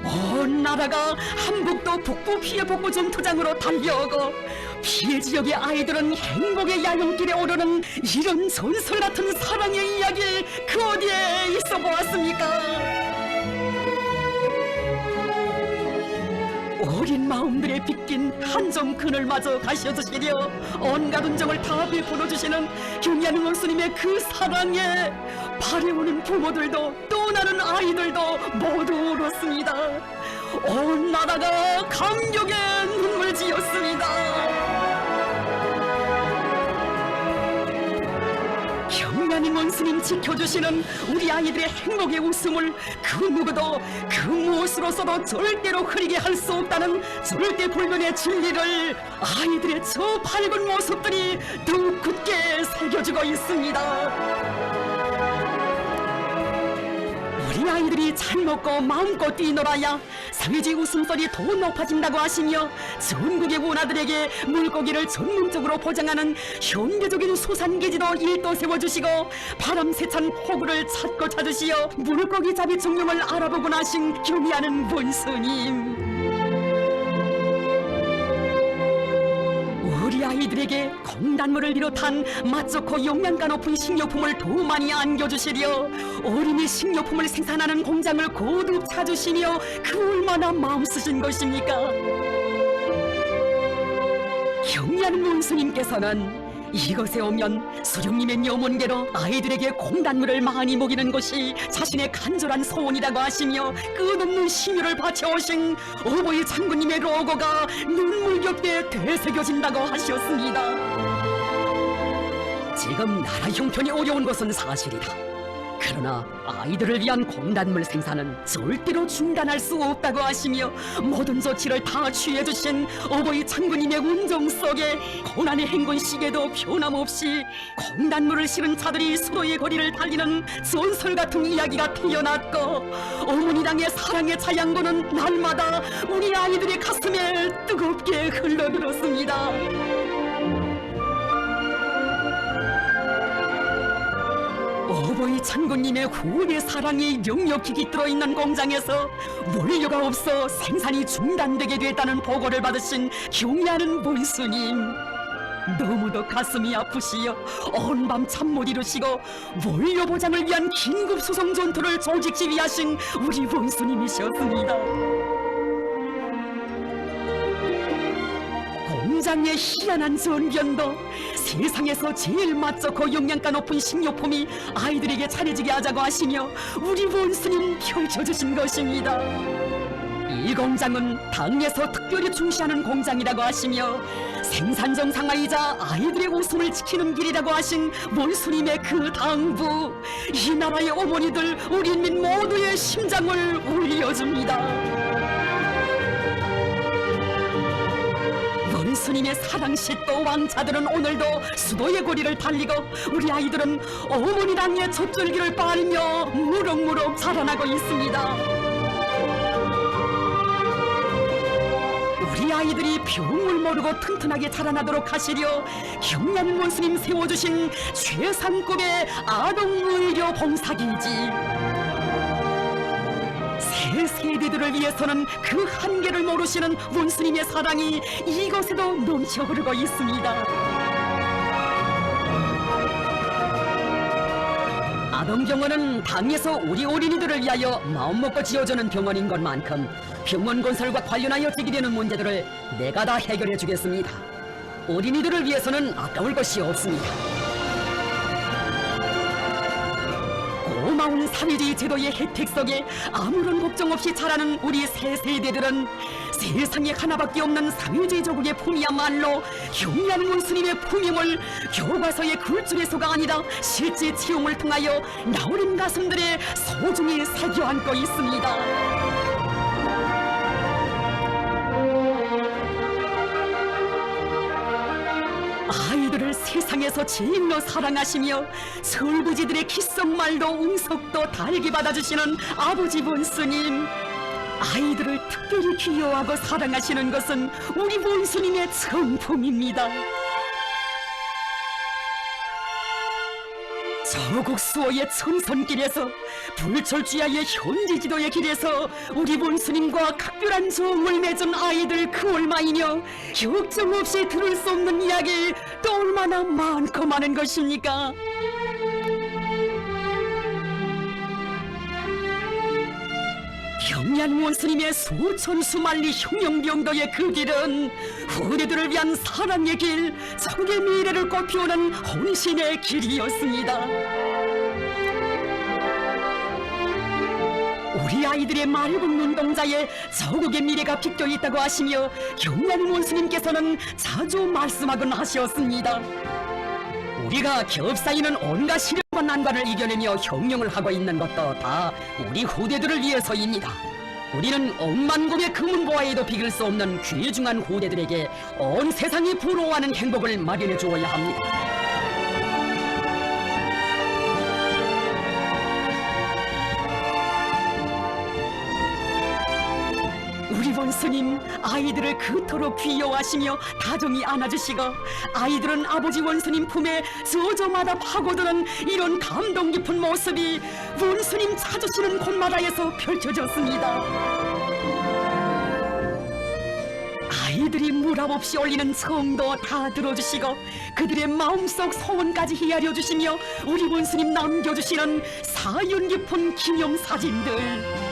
온 나라가 한북도 북부 피해 복구 전투장으로 달려오고 피해 지역의 아이들은 행복의 야영길에 오르는 이런 전설 같은 사랑의 이야기 그 어디에 있어 보았습니까? 어린 마음들에 빗긴 한 점 그늘마저 가셔주시려 온갖 운정을 다 베풀어 주시는 경리하는 원수님의 그 사랑에 바래오는 부모들도 떠나는 아이들도 모두 울었습니다. 온 나라가 감격의 눈물 지었습니다. 경리하는 원수님 지켜주시는 우리 아이들의 행복의 웃음을 그 누구도 그 무엇으로서도 절대로 흐리게 할 수 없다는 절대 불변의 진리를 아이들의 저 밝은 모습들이 더욱 굳게 새겨주고 있습니다. 우리 아이들이 잘 먹고 마음껏 뛰놀아야 사회주의 웃음소리 더 높아진다고 하시며 전국의 문화들에게 물고기를 전문적으로 보장하는 현대적인 수산계지도 일도 세워주시고 바람세찬 포구를 찾고 찾으시어 물고기 잡이 종용을 알아보고 나신 경리하는 원수님, 우리 아이들에게 공단물을 비롯한 맛 좋고 영양가 높은 식료품을 더 많이 안겨주시려 어린이 식료품을 생산하는 공장을 거듭 찾으시며 그 얼마나 마음 쓰신 것입니까? 경리하는 원수님께서는 이곳에 오면 수령님의 염원계로 아이들에게 공단물을 많이 먹이는 것이 자신의 간절한 소원이라고 하시며 끝없는 심혈을 바쳐오신 어버이 장군님의 로고가 눈물겹게 되새겨진다고 하셨습니다. 지금 나라 형편이 어려운 것은 사실이다. 그러나 아이들을 위한 공단물 생산은 절대로 중단할 수 없다고 하시며 모든 조치를 다 취해주신 어버이 장군님의 운정 속에 고난의 행군 시기에도 변함없이 공단물을 실은 차들이 수도의 거리를 달리는 전설 같은 이야기가 태어났고 어머니 당의 사랑의 자양고는 날마다 우리 아이들의 가슴에 뜨겁게 흘러들었습니다. 어버이 장군님의 후원의 사랑이 역력히 깃들어 있는 공장에서 원료가 없어 생산이 중단되게 됐다는 보고를 받으신 경리하는 원수님, 너무도 가슴이 아프시어 온 밤 잠 못 이루시고 원료 보장을 위한 긴급 수송 전투를 조직 지휘하신 우리 원수님이셨습니다. 공장의 희한한 전변도 세상에서 제일 맛 좋고 영양가 높은 식료품이 아이들에게 차려지게 하자고 하시며 우리 원수님 펼쳐주신 것입니다. 이 공장은 당에서 특별히 중시하는 공장이라고 하시며 생산 정상화이자 아이들의 웃음을 지키는 길이라고 하신 원수님의 그 당부, 이 나라의 어머니들 우리 인민 모두의 심장을 울려줍니다. 원수님의 사랑식도 왕자들은 오늘도 수도의 거리를 달리고 우리 아이들은 어머니 당의 젖줄기를 빨며 무럭무럭 자라나고 있습니다. 우리 아이들이 병을 모르고 튼튼하게 자라나도록 하시려 경리하는 원수님 세워주신 최상급의 아동의료 봉사기지. 새 세대들을 위해서는 그 한계를 모르시는 원수님의 사랑이 이곳에도 넘쳐 흐르고 있습니다. 아동병원은 당에서 우리 어린이들을 위하여 마음먹고 지어주는 병원인 것만큼 병원 건설과 관련하여 제기되는 문제들을 내가 다 해결해 주겠습니다. 어린이들을 위해서는 아까울 것이 없습니다. 고마운 사회주의 제도의 혜택 속에 아무런 걱정 없이 자라는 우리 새 세대들은 세상에 하나밖에 없는 사회주의 조국의 품이야말로 경리하는 원수님의 품임을 교과서의 글줄에서가 아니라 실제 체험을 통하여 나어린 가슴들의 소중히 새겨 안고 있습니다. 아이들을 세상에서 제일로 사랑하시며 설부지들의 귓속말도 웅석도 달게 받아주시는 아버지 원수님, 아이들을 특별히 귀여워하고 사랑하시는 것은 우리 원수님의 성품입니다. 저국 수호의 천선길에서 불철주야의 현지지도의 길에서 우리 원수님과 각별한 정을 맺은 아이들 그 얼마이며 걱정 없이 들을 수 없는 이야기 또 얼마나 많고 많은 것입니까? 경리한 원수님의 수천 수만리 흉영병도의 그 길은 후대들을 위한 사랑의 길, 정의 미래를 꽃피우는 혼신의 길이었습니다. 우리 아이들의 맑은 눈동자에 저국의 미래가 비껴 있다고 하시며 경리한 원수님께서는 자주 말씀하곤 하셨습니다. 우리가 겹사이는 온갖 시련과 난관을 이겨내며 혁명을 하고 있는 것도 다 우리 후대들을 위해서입니다. 우리는 억만금의 금은보화에도 비길 수 없는 귀중한 후대들에게 온 세상이 부러워하는 행복을 마련해 주어야 합니다. 우리 원수님, 아이들을 그토록 귀여워하시며 다정히 안아주시고 아이들은 아버지 원수님 품에 저저마다 파고드는 이런 감동 깊은 모습이 원수님 찾으시는 곳마다에서 펼쳐졌습니다. 아이들이 무랍 없이 올리는 성도 다 들어주시고 그들의 마음속 소원까지 헤아려 주시며 우리 원수님 남겨주시는 사연 깊은 기념사진들,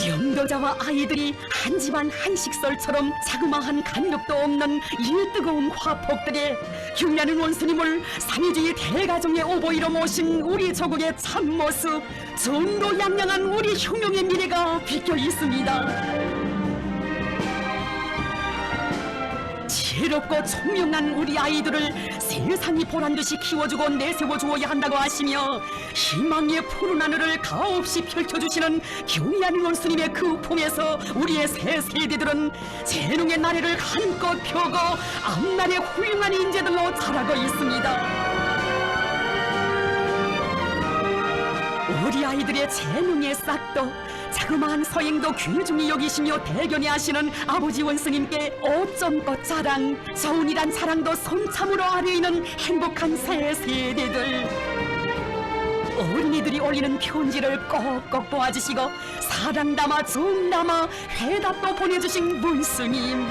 영도자와 아이들이 한 집안 한 식설처럼 자그마한 간격도 없는 이 뜨거운 화폭들에 경리하는 원수님을 사회주의 대가정의 오보이로 모신 우리 조국의 참모습, 정도양양한 우리 혁명의 미래가 비껴 있습니다. 지혜롭고 총명한 우리 아이들을 세상이 보란듯이 키워주고 내세워주어야 한다고 하시며 희망의 푸른 하늘을 가없이 펼쳐주시는 경리하는 원수님의 그 품에서 우리의 새 세대들은 재능의 나래를 한껏 펴고 앞날의 훌륭한 인재들로 자라고 있습니다. 우리 아이들의 재능의 싹도 자그마한 서행도 귀중히 여기시며 대견해 하시는 아버지 원수님께 어쩜꽃 자랑, 저운이란 자랑도 손참으로 아뢰이는 행복한 새 세대들, 어린이들이 올리는 편지를 꼭꼭 보아주시고 사랑 담아 정 담아 회답도 보내주신 원수님,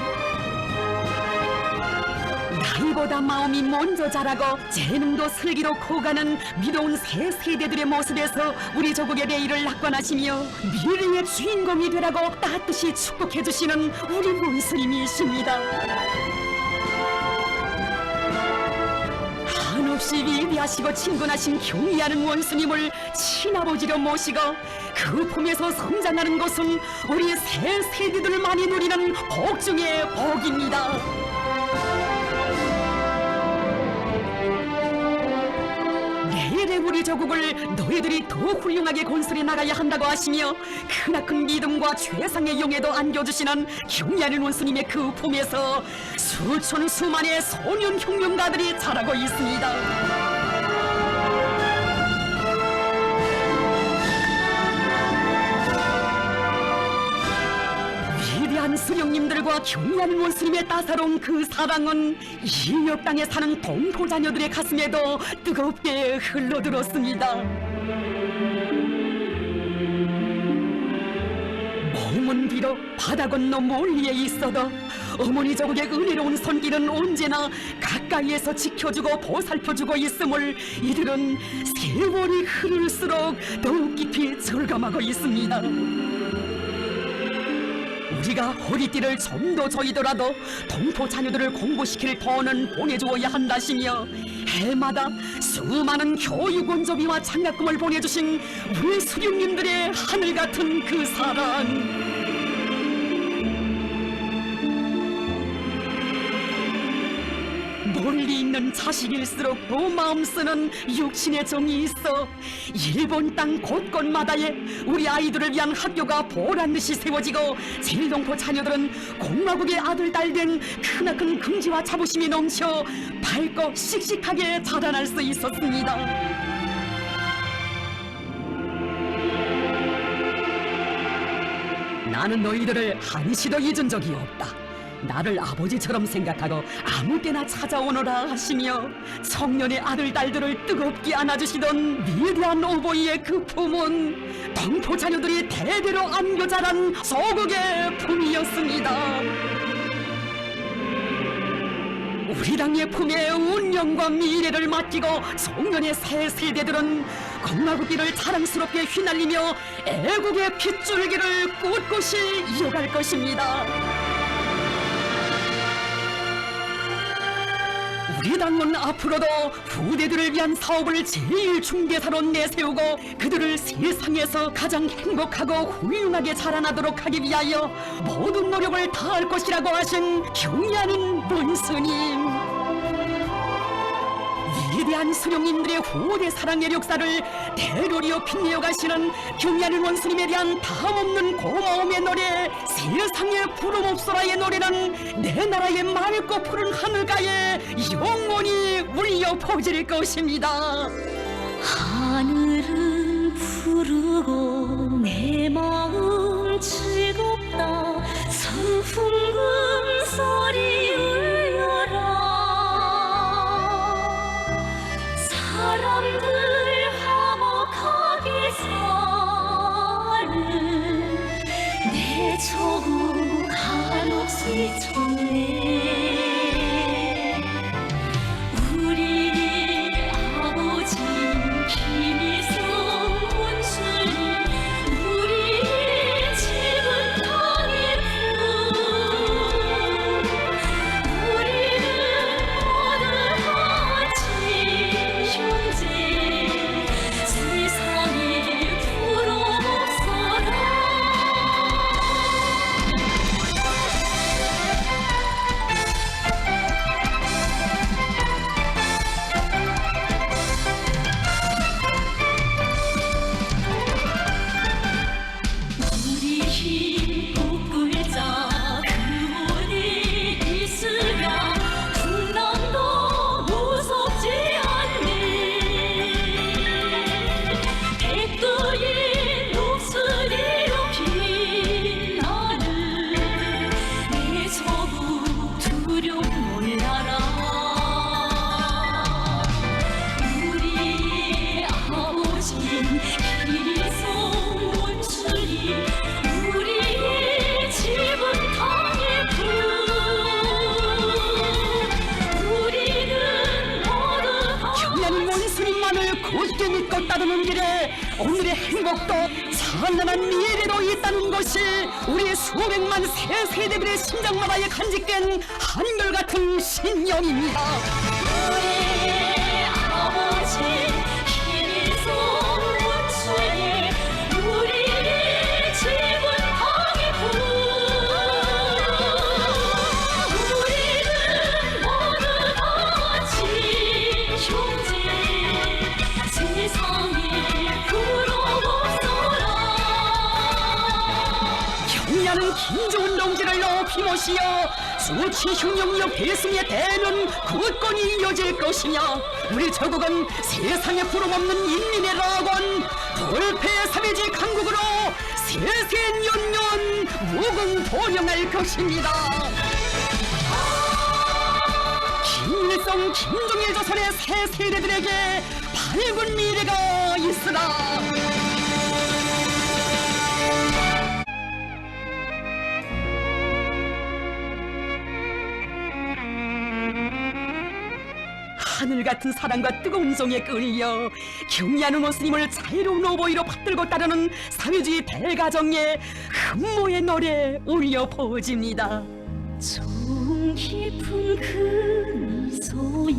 나이보다 마음이 먼저 자라고 재능도 슬기로 커가는 미로운 새 세대들의 모습에서 우리 조국의 내일을 낙관하시며 미래의 주인공이 되라고 따뜻이 축복해주시는 우리 원수님이십니다. 한없이 위대하시고 친근하신 경리하는 원수님을 친아버지로 모시고 그 품에서 성장하는 것은 우리 새 세대들만이 누리는 복 중의 복입니다. 내일의 우리 조국을 너희들이 더 훌륭하게 건설해 나가야 한다고 하시며 크나큰 믿음과 최상의 용에도 안겨주시는 경리하는 원수님의 그 품에서 수천 수만의 소년 혁명가들이 자라고 있습니다. 위대한 수령님들과 경의하는 원수님의 따사로운 그 사랑은 이 옆땅에 사는 동포 자녀들의 가슴에도 뜨겁게 흘러들었습니다. 먼 비록 바다 건너 멀리에 있어도 어머니 저국의 은혜로운 손길은 언제나 가까이에서 지켜주고 보살펴주고 있음을 이들은 세월이 흐를수록 더욱 깊이 절감하고 있습니다. 우리가 허리띠를 좀 더 조이더라도 동포 자녀들을 공부시킬 돈은 보내주어야 한다시며 해마다 수많은 교육 원조비와 장학금을 보내주신 우리 수령님들의 하늘같은 그 사랑, 멀리 있는 자식일수록 더 마음 쓰는 육신의 정이 있어 일본 땅 곳곳마다에 우리 아이들을 위한 학교가 보란듯이 세워지고 제일동포 자녀들은 공화국의 아들 딸 된 크나큰 긍지와 자부심이 넘쳐 밝고 씩씩하게 자라날 수 있었습니다. 나는 너희들을 한시도 잊은 적이 없다. 나를 아버지처럼 생각하고 아무 때나 찾아오너라 하시며 청년의 아들 딸들을 뜨겁게 안아주시던 위대한 오보이의 그 품은 동포 자녀들이 대대로 안겨 자란 소국의 품이었습니다. 우리 당의 품에 운명과 미래를 맡기고 청년의 새 세대들은 공화국기를 자랑스럽게 휘날리며 애국의 핏줄기를 꿋꿋이 이어갈 것입니다. 우리 당은 앞으로도 후대들을 위한 사업을 제일 중대사로 내세우고 그들을 세상에서 가장 행복하고 훌륭하게 자라나도록 하기 위하여 모든 노력을 다할 것이라고 하신 경의하는 원수님, 위대한 수령님들의 후대 사랑의 역사를 대로리어 빛내어 가시는 경의하는 원수님에 대한 다함없는 고마움의 노래, 세상의 부름없소라의 노래는 내 나라의 맑고 푸른 하늘가에 영원히 울려 퍼질 것입니다. 하늘은 푸르고 내 마음 즐겁다. 선풍금 소리 울려라. 사람들 화목하게 사는 내 조국 한없이 좋네. 우리 아버지 김일성 원수님, 우리 집은 땅의 품. 우리는 모두 같이 형제, 세상에 부러웠어라. 우리 힘 돋굴자 그분이 있으랴 풍랑도 무섭지 않네. 백두의 녹슬이로 빛나는 내 조국 두려움 몰라라. 우리 아버지 김일성 원수님, 우리의 집은 땅의 품. 우리는 모두 경의하는 원수님만을 굳게 믿고 따르는 길에 오늘의 행복도 찬란한 미래도 있다는 것이 우리 수백만 새 세대들의 심장마다에 간직된 한결같은 신념입니다. 우리의 아버지 김일성 원수님, 우리의 집은 땅의 품. 우리는 모두 같이 형제, 세상에 부러웠어라. 경의하는 김종훈 동지를 높이 모시어 수치 흉령력 대승의 대는 굳건히 이어질 것이며 우리 조국은 세상에 부름없는 인민의 낙원 돌폐 삼해지 강국으로 세세년년 무궁도령할 것입니다. 김일성, 김종일 조선의 새 세대들에게 밝은 미래가 있으라. 하늘 같은 사랑과 뜨거운 정에 끌려 경의하는 모스님을 자유로운 오보이로 받들고 따르는 사회주의 대가정의 흠모의 노래 울려 퍼집니다. 정 깊은 그 미소에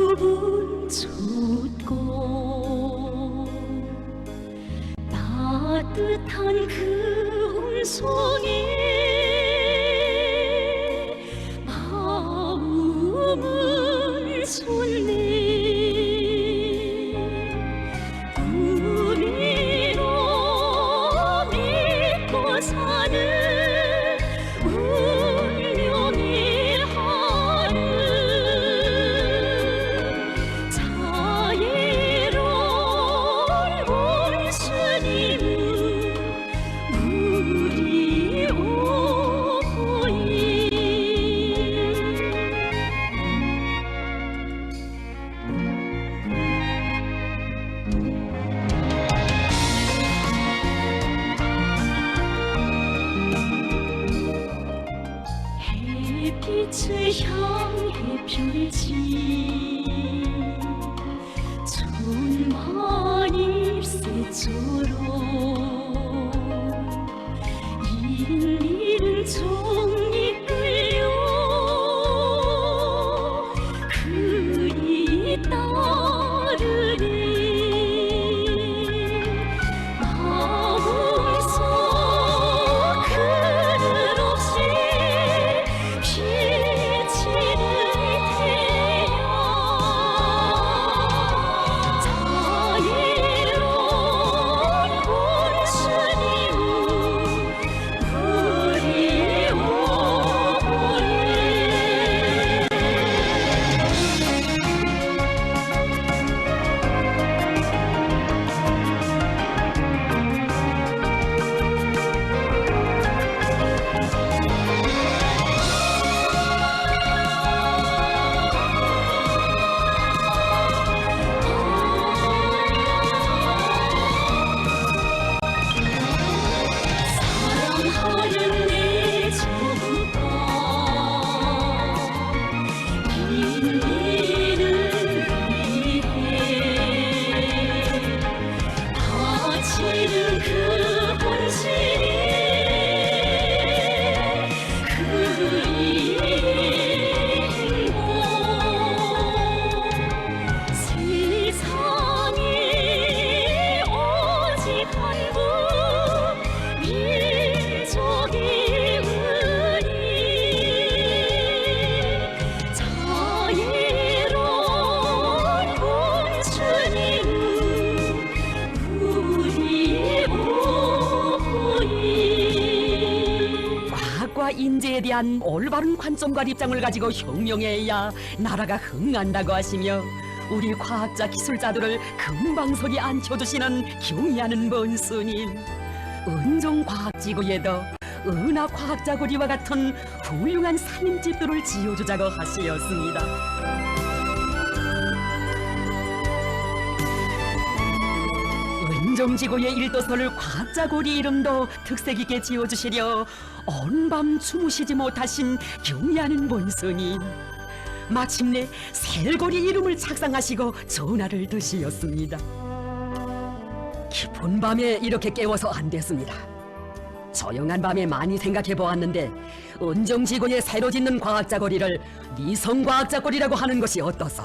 눈곱은 젖고 따뜻한 그 음성에 마음은 솟네. 꿈이로 믿고 사는 운명의 하늘 자애로운 원수님은 우리 오보이. 햇빛을 향해 펼친 천만일새처럼 인일은 종이 끌려 그리 따르네. 마음속 그늘 없이 비치는 태양 자애로운 원수님은 우리 오보이. 사랑하는 내 조국과 인민을 위해 바치는 그 본실이 그 행복 세상에 오직 한국 민족이 우리 자애로운 원수님은 우리 오보이. 과학과 인재에 대한 올바른 관점과 입장을 가지고 혁명해야 나라가 흥한다고 하시며 우리 과학자 기술자들을 금방석에 앉혀주시는 경의하는 본스님, 은종과학지구에도 은하과학자고리와 같은 훌륭한 산림집들을 지어주자고 하시었습니다. 은종지구의 일도선을 과학자고리 이름도 특색 있게 지어주시려 오는 밤 주무시지 못하신 경의하는 본스님, 마침내 셀고리 이름을 착상하시고 전화를 드시었습니다. 깊은 밤에 이렇게 깨워서 안 됐습니다. 조용한 밤에 많이 생각해 보았는데 은정지구에 새로 짓는 과학자거리를 미성과학자거리라고 하는 것이 어떠소?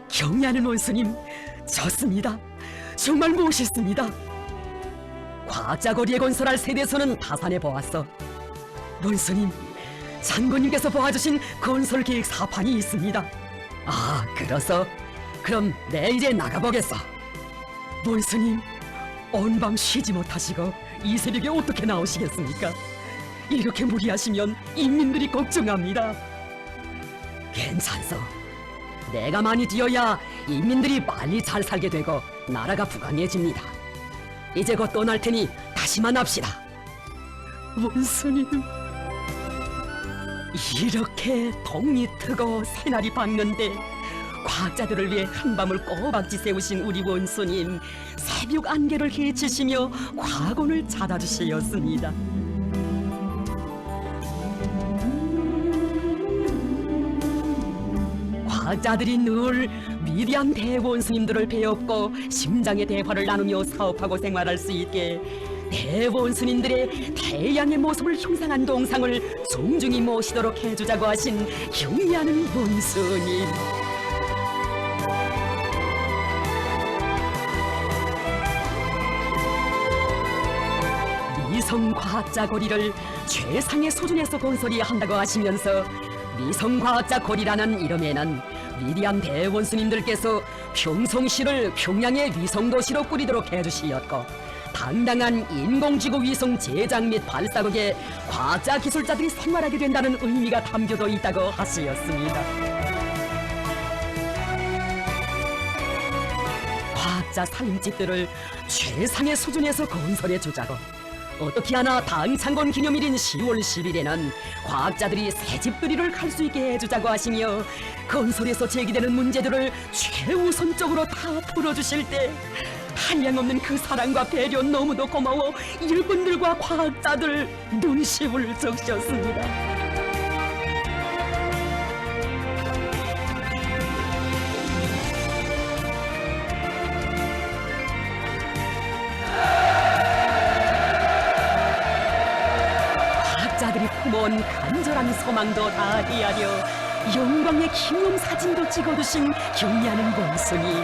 경의하는 원수님, 좋습니다. 정말 멋있습니다. 과학자거리에 건설할 세대서는 타산해 보았어. 원수님, 장군님께서 보아주신 건설 계획 사판이 있습니다. 아, 그래서 그럼 내 이제 나가보겠어. 원수님, 온 밤 쉬지 못하시고 이 새벽에 어떻게 나오시겠습니까? 이렇게 무리하시면 인민들이 걱정합니다. 괜찮소. 내가 많이 뛰어야 인민들이 빨리 잘 살게 되고 나라가 부강해집니다. 이제 곧 떠날 테니 다시 만납시다. 원수님, 이렇게 덕이 트고 새날이 밝는데 과학자들을 위해 한밤을 꼬박지 세우신 우리 원수님, 새벽 안개를 헤치시며 과거를 찾아주시었습니다. 과학자들이 늘 위대한 대원수님들을 배웠고 심장의 대화를 나누며 사업하고 생활할 수 있게 대원수님들의 태양의 모습을 형상한 동상을 존중히 모시도록 해주자고 하신 경의하는 원수님. 미성과학자 거리를 최상의 수준에서 건설해야 한다고 하시면서 미성과학자 거리라는 이름에는 위대한 대원수님들께서 평성시를 평양의 위성도시로 꾸리도록 해주시었고 당당한 인공지구 위성 제작 및 발사국에 과학자 기술자들이 생활하게 된다는 의미가 담겨져 있다고 하시었습니다. 과학자 살림집들을 최상의 수준에서 건설해 주자고 어떻게 하나 당창건 기념일인 10월 10일에는 과학자들이 새집들이를 갈 수 있게 해주자고 하시며 건설에서 제기되는 문제들을 최우선적으로 다 풀어주실 때 한량없는 그 사랑과 배려 너무도 고마워 일꾼들과 과학자들 눈시울 적셨습니다. 과학자들이 품어온 간절한 소망도 다 헤아려 영광의 기념사진도 찍어두신 경의하는 원수님,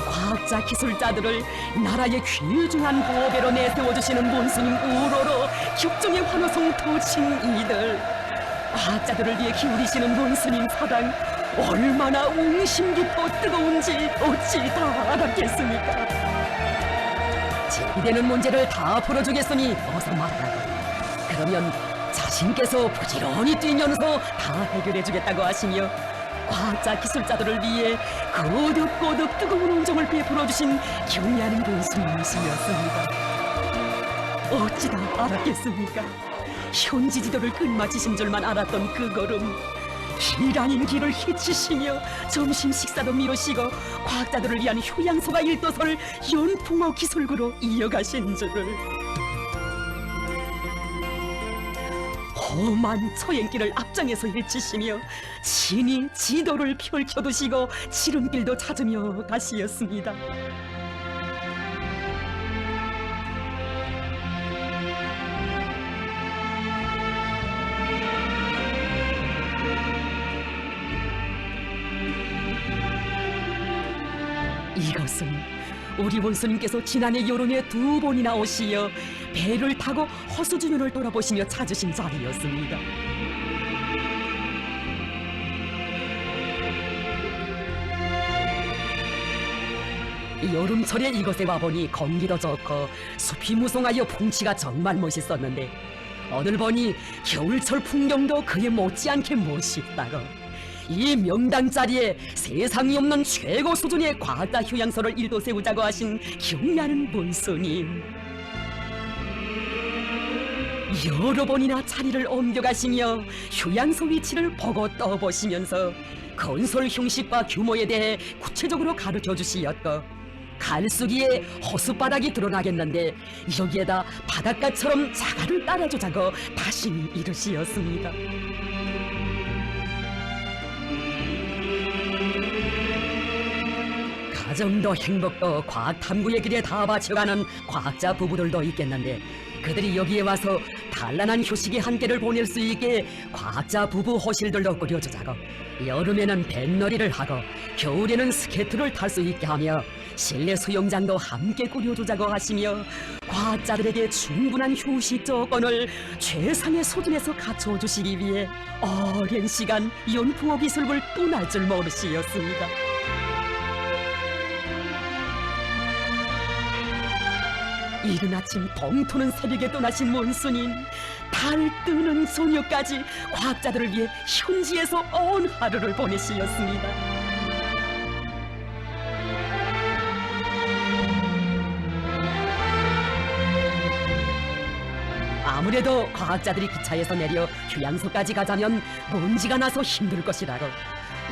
과학자 기술자들을 나라의 귀중한 보배로 내세워주시는 원수님 우러러 격정의 환호성 터친 이들, 과학자들을 위해 기울이시는 원수님 사랑 얼마나 웅심 깊고 뜨거운지 어찌 다 알았겠습니까? 제기되는 문제를 다 풀어주겠으니 어서 말하라고. 그러면 자신께서 부지런히 뛰면서 다 해결해주겠다고 하시며 과학자 기술자들을 위해 거듭거듭 뜨거운 온정을 베풀어주신 경의하는 원수님이시였습니다. 어찌 다 알았겠습니까? 현지 지도를 끝마치신 줄만 알았던 그 걸음, 길 아닌 길을 헤치시며 점심 식사도 미루시고 과학자들을 위한 휴양소가 일도서를 연풍어 기술구로 이어가신 줄을. 험한 초행길을 앞장에서 헤치시며 친히 지도를 펼쳐두시고 지름길도 찾으며 가시었습니다. 이것은 우리 원수님께서 지난해 여름에 2번이나 오시어 배를 타고 허수주변을 돌아보시며 찾으신 자리였습니다. 여름철에 이곳에 와보니 공기도 좋고 숲이 무성하여 풍치가 정말 멋있었는데 오늘 보니 겨울철 풍경도 그에 못지않게 멋있다고. 이 명당 자리에 세상이 없는 최고 수준의 과학자 휴양소를 일도 세우자고 하신 경의하는 원수님, 여러 번이나 자리를 옮겨가시며 휴양소 위치를 보고 떠보시면서 건설 형식과 규모에 대해 구체적으로 가르쳐 주시었고 갈수기에 호수바닥이 드러나겠는데 여기에다 바닷가처럼 자갈을 따라주자고 다시 이르시었습니다. 가정도 행복도 과학 탐구의 길에 다 바쳐가는 과학자 부부들도 있겠는데 그들이 여기에 와서 단란한 휴식의 한계를 보낼 수 있게 과학자 부부 호실들도 꾸려주자고 여름에는 뱃놀이를 하고 겨울에는 스케이트를 탈 수 있게 하며 실내 수영장도 함께 꾸려주자고 하시며 과학자들에게 충분한 휴식 조건을 최상의 수준에서 갖춰주시기 위해 오랜 시간 연풍호 기술을 떠날 줄 모르시었습니다. 이른 아침 동토는 새벽에 떠나신 원수님, 달 뜨는 저녁까지 과학자들을 위해 현지에서 온 하루를 보내시었습니다. 아무래도 과학자들이 기차에서 내려 휴양소까지 가자면 먼지가 나서 힘들 것이라고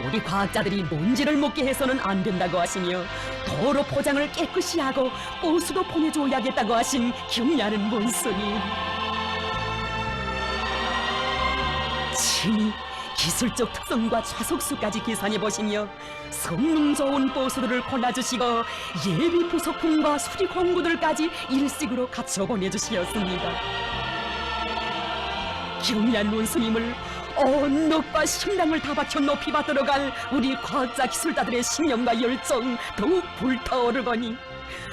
우리 과학자들이 먼지를 먹게 해서는 안 된다고 하시며 도로 포장을 깨끗이 하고 버스도 보내줘야겠다고 하신 경례하는 원수님. 친히 기술적 특성과 좌석수까지 계산해 보시며 성능 좋은 버스들을 골라주시고 예비 부속품과 수리 공구들까지 일식으로 갖춰 보내주시었습니다. 경례한 원수님을 온 넋과 심장을 다 바쳐 높이 받들어 갈 우리 과학자 기술자들의 신념과 열정 더욱 불타오르거니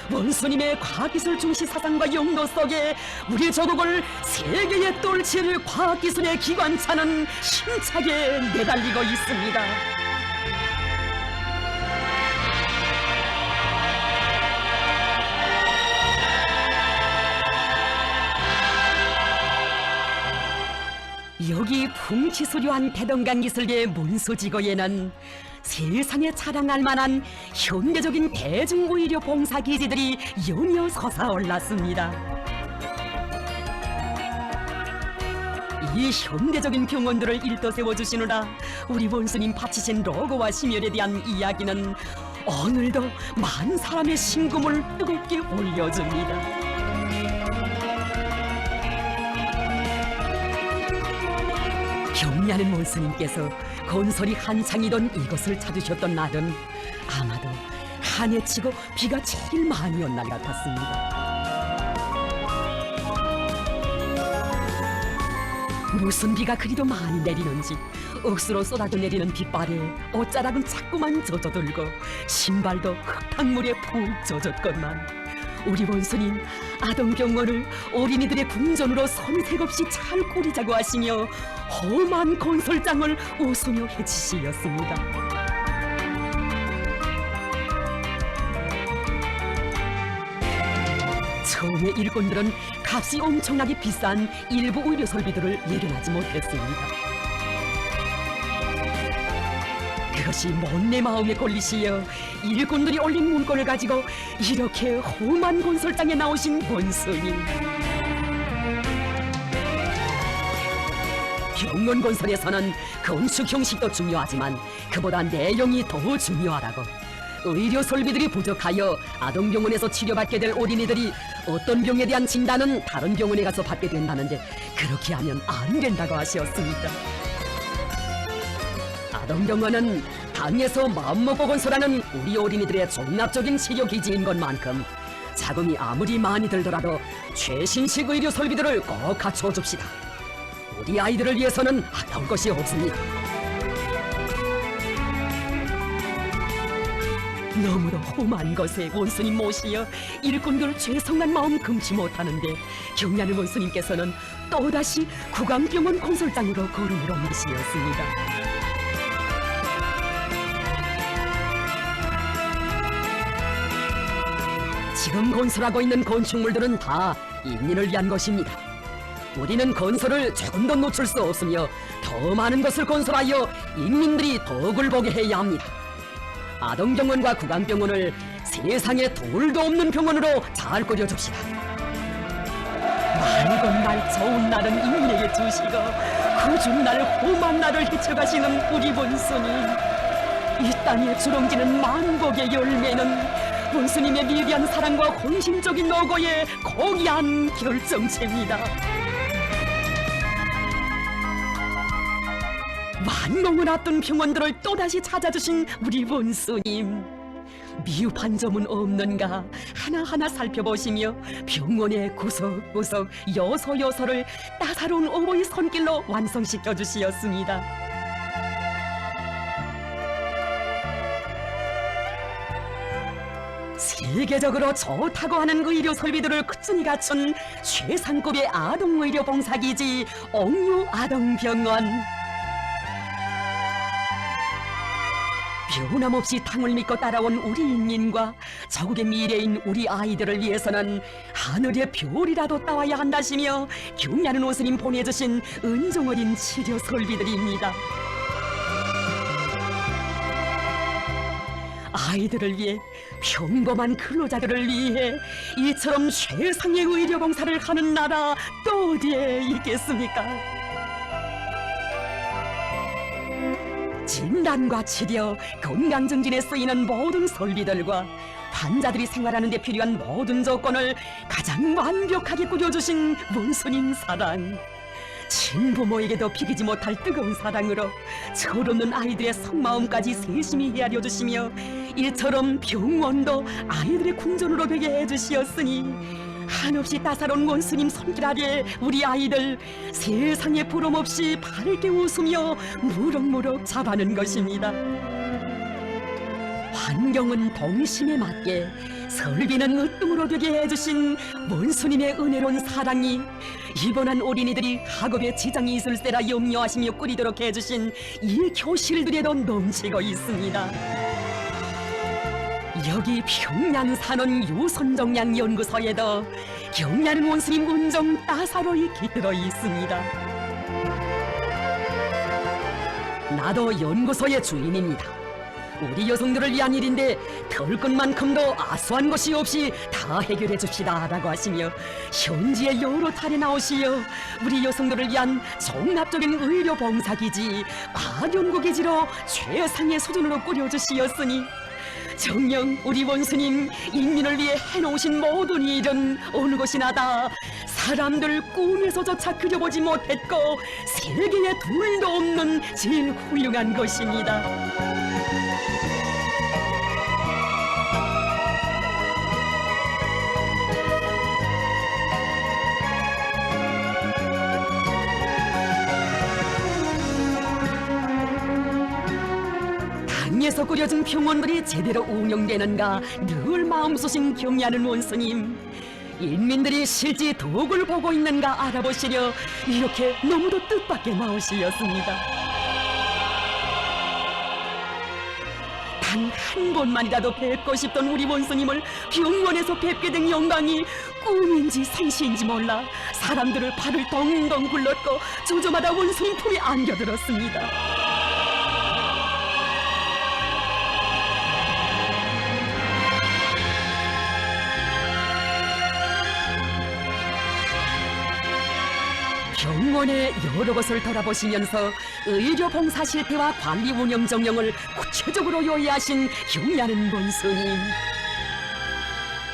원수님의 과학기술 중시 사상과 용도 속에 우리 조국을 세계에 떨칠 과학기술의 기관차는 힘차게 내달리고 있습니다. 여기 풍치수려한 대동강 기술계의 문수지구에는 세상에 자랑할 만한 현대적인 대중의료 봉사기지들이 연이어 솟아올랐습니다. 이 현대적인 병원들을 일떠세워주시느라 우리 원수님 바치신 로고와 심혈에 대한 이야기는 오늘도 많은 사람의 심금을 뜨겁게 올려줍니다. 경례하는 원수님께서 건설이 한창이던 이것을 찾으셨던 날은 아마도 한해 치고 비가 제일 많이 온 날 같았습니다. 무슨 비가 그리도 많이 내리는지 억수로 쏟아져 내리는 빗발에 옷자락은 자꾸만 젖어들고 신발도 흙탕물에 푹 젖었건만 우리 원수님 아동병원을 어린이들의 궁전으로 손색 없이 잘 꾸리자고 하시며 험한 건설장을 웃으며 해치시었습니다. 처음에 일꾼들은 값이 엄청나게 비싼 일부 의료 설비들을 예견하지 못했습니다. 그것이 못내 마음에 걸리시어 일꾼들이 올린 문건을 가지고 이렇게 험한 건설장에 나오신 원수님. 병원 건설에서는 건축 형식도 중요하지만 그보다 내용이 더 중요하다고. 의료 설비들이 부족하여 아동병원에서 치료받게 될 어린이들이 어떤 병에 대한 진단은 다른 병원에 가서 받게 된다는데 그렇게 하면 안 된다고 하셨습니다. 아동병원은 당에서 마음먹고 건설하는 우리 어린이들의 종합적인 치료기지인 것만큼 자금이 아무리 많이 들더라도 최신식 의료 설비들을 꼭 갖춰줍시다. 우리 아이들을 위해서는 아까울 것이 없습니다. 너무도 험한 것에 원수님 모시어 일꾼들 죄송한 마음 금치 못하는데 경례하는 원수님께서는 또다시 구강병원 건설장으로 걸음을 옮기시었습니다. 지금 건설하고 있는 건축물들은 다 인민을 위한 것입니다. 우리는 건설을 조금 더 놓칠 수 없으며 더 많은 것을 건설하여 인민들이 덕을 보게 해야 합니다. 아동병원과 구강병원을 세상에 돌도 없는 병원으로 잘 꾸려줍시다. 맑은 날 좋은 날은 인민에게 주시고 그 날 험한 날을 헤쳐가시는 우리 원수님. 이 땅에 주렁지는 만복의 열매는 원수님의 미비한 사랑과 공신적인 노고에 고귀한 결정체입니다. 만공을 앞둔 병원들을 또다시 찾아주신 우리 원수님. 미흡한 점은 없는가 하나하나 살펴보시며 병원의 구석구석 요소요소를 따사로운 어머니 손길로 완성시켜 주시었습니다. 세계적으로 좋다고 하는 의료 설비들을 꾸준히 갖춘 최상급의 아동의료 봉사기지 옥류 아동병원. 변함없이 당을 믿고 따라온 우리 인민과 자국의 미래인 우리 아이들을 위해서는 하늘의 별이라도 따와야 한다시며 경례하는 원수님 보내주신 은종어린 치료 설비들입니다. 아이들을 위해, 평범한 근로자들을 위해 이처럼 최상의 의료 봉사를 하는 나라 또 어디에 있겠습니까? 진단과 치료, 건강 증진에 쓰이는 모든 설비들과 환자들이 생활하는 데 필요한 모든 조건을 가장 완벽하게 꾸려주신 원수님 사랑. 친부모에게도 비기지 못할 뜨거운 사랑으로 철없는 아이들의 속마음까지 세심히 헤아려 주시며 이처럼 병원도 아이들의 궁전으로 되게 해주시었으니 한없이 따사로운 원수님 손길 아래 우리 아이들 세상에 부름없이 밝게 웃으며 무럭무럭 자라는 것입니다. 환경은 동심에 맞게, 설비는 으뜸으로 되게 해주신 원수님의 은혜로운 사랑이 입원한 어린이들이 학업에 지장이 있을세라 염려하시며 꾸리도록 해주신 이 교실들에도 넘치고 있습니다. 여기 평양산원 유선정양연구소에도 경리하는 원수님 은정 따사로이 깃들어 있습니다. 나도 연구소의 주인입니다. 우리 여성들을 위한 일인데 덜 것만큼도 아수한 것이 없이 다 해결해 줍시다 라고 하시며 현지의 여러 탈에 나오시어 우리 여성들을 위한 종합적인 의료 봉사기지, 과연구기지로 최상의 수준으로 꾸려주시었으니 정녕 우리 원수님 인민을 위해 해놓으신 모든 일은 어느 곳이나 다 사람들 꿈에서조차 그려보지 못했고 세계에 둘도 없는 제일 훌륭한 것입니다. 땅에서 꾸려진 병원들이 제대로 운영되는가 늘 마음소신 경리하는 원수님. 인민들이 실제 덕을 보고 있는가 알아보시려 이렇게 너무도 뜻밖의 마음이었습니다. 단 한 번만이라도 뵙고 싶던 우리 원수님을 병원에서 뵙게 된 영광이 꿈인지 생시인지 몰라 사람들을 발을 덩덩 굴렀고 조조마다 원수님 품에 안겨들었습니다. 병원의 여러 곳을 돌아보시면서 의료 봉사 실태와 관리 운영 정령을 구체적으로 요의하신 경리하는 원수님.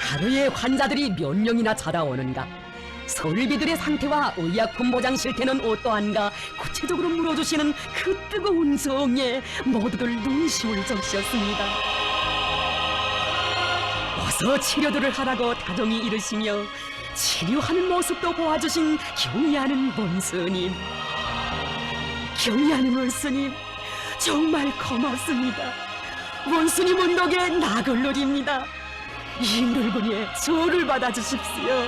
하루에 환자들이 몇 명이나 찾아오는가, 설비들의 상태와 의약품 보장 실태는 어떠한가 구체적으로 물어주시는 그 뜨거운 정에 모두들 눈시울 적셨습니다. 어서 치료들을 하라고 다정히 이르시며 치료하는 모습도 보아주신 경리하는 원수님. 경리하는 원수님 정말 고맙습니다. 원수님 운덕에 낙을 누립니다. 이 늙은이의 저를 받아주십시오.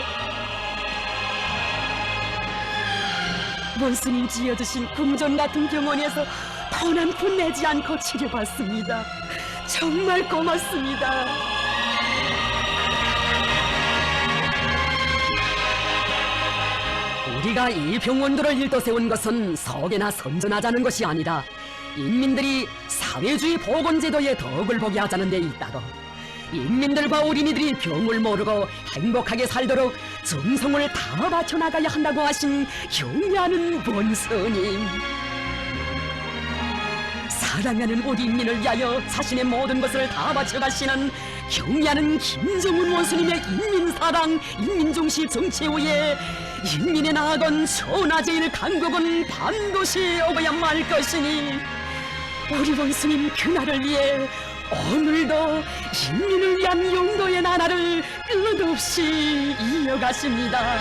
원수님 지어주신 궁전 같은 병원에서 돈 한 푼 내지 않고 치료받습니다. 정말 고맙습니다. 우리가 이 병원들을 일떠세운 것은 석에나 선전하자는 것이 아니라 인민들이 사회주의 보건제도의 덕을 보게 하자는 데 있다고, 인민들과 어린이들이 병을 모르고 행복하게 살도록 정성을 다 바쳐나가야 한다고 하신 경리하는 원수님. 사랑하는 우리 인민을 위하여 자신의 모든 것을 다 바쳐가시는 경리하는 김정은 원수님의 인민사랑, 인민중시 정치 후에 인민의 나아건 천하제일 강국은 반드시 오고야 말 것이니 우리 원수님 그날을 위해 오늘도 인민을 위한 용도의 나라를 끝없이 이어가십니다.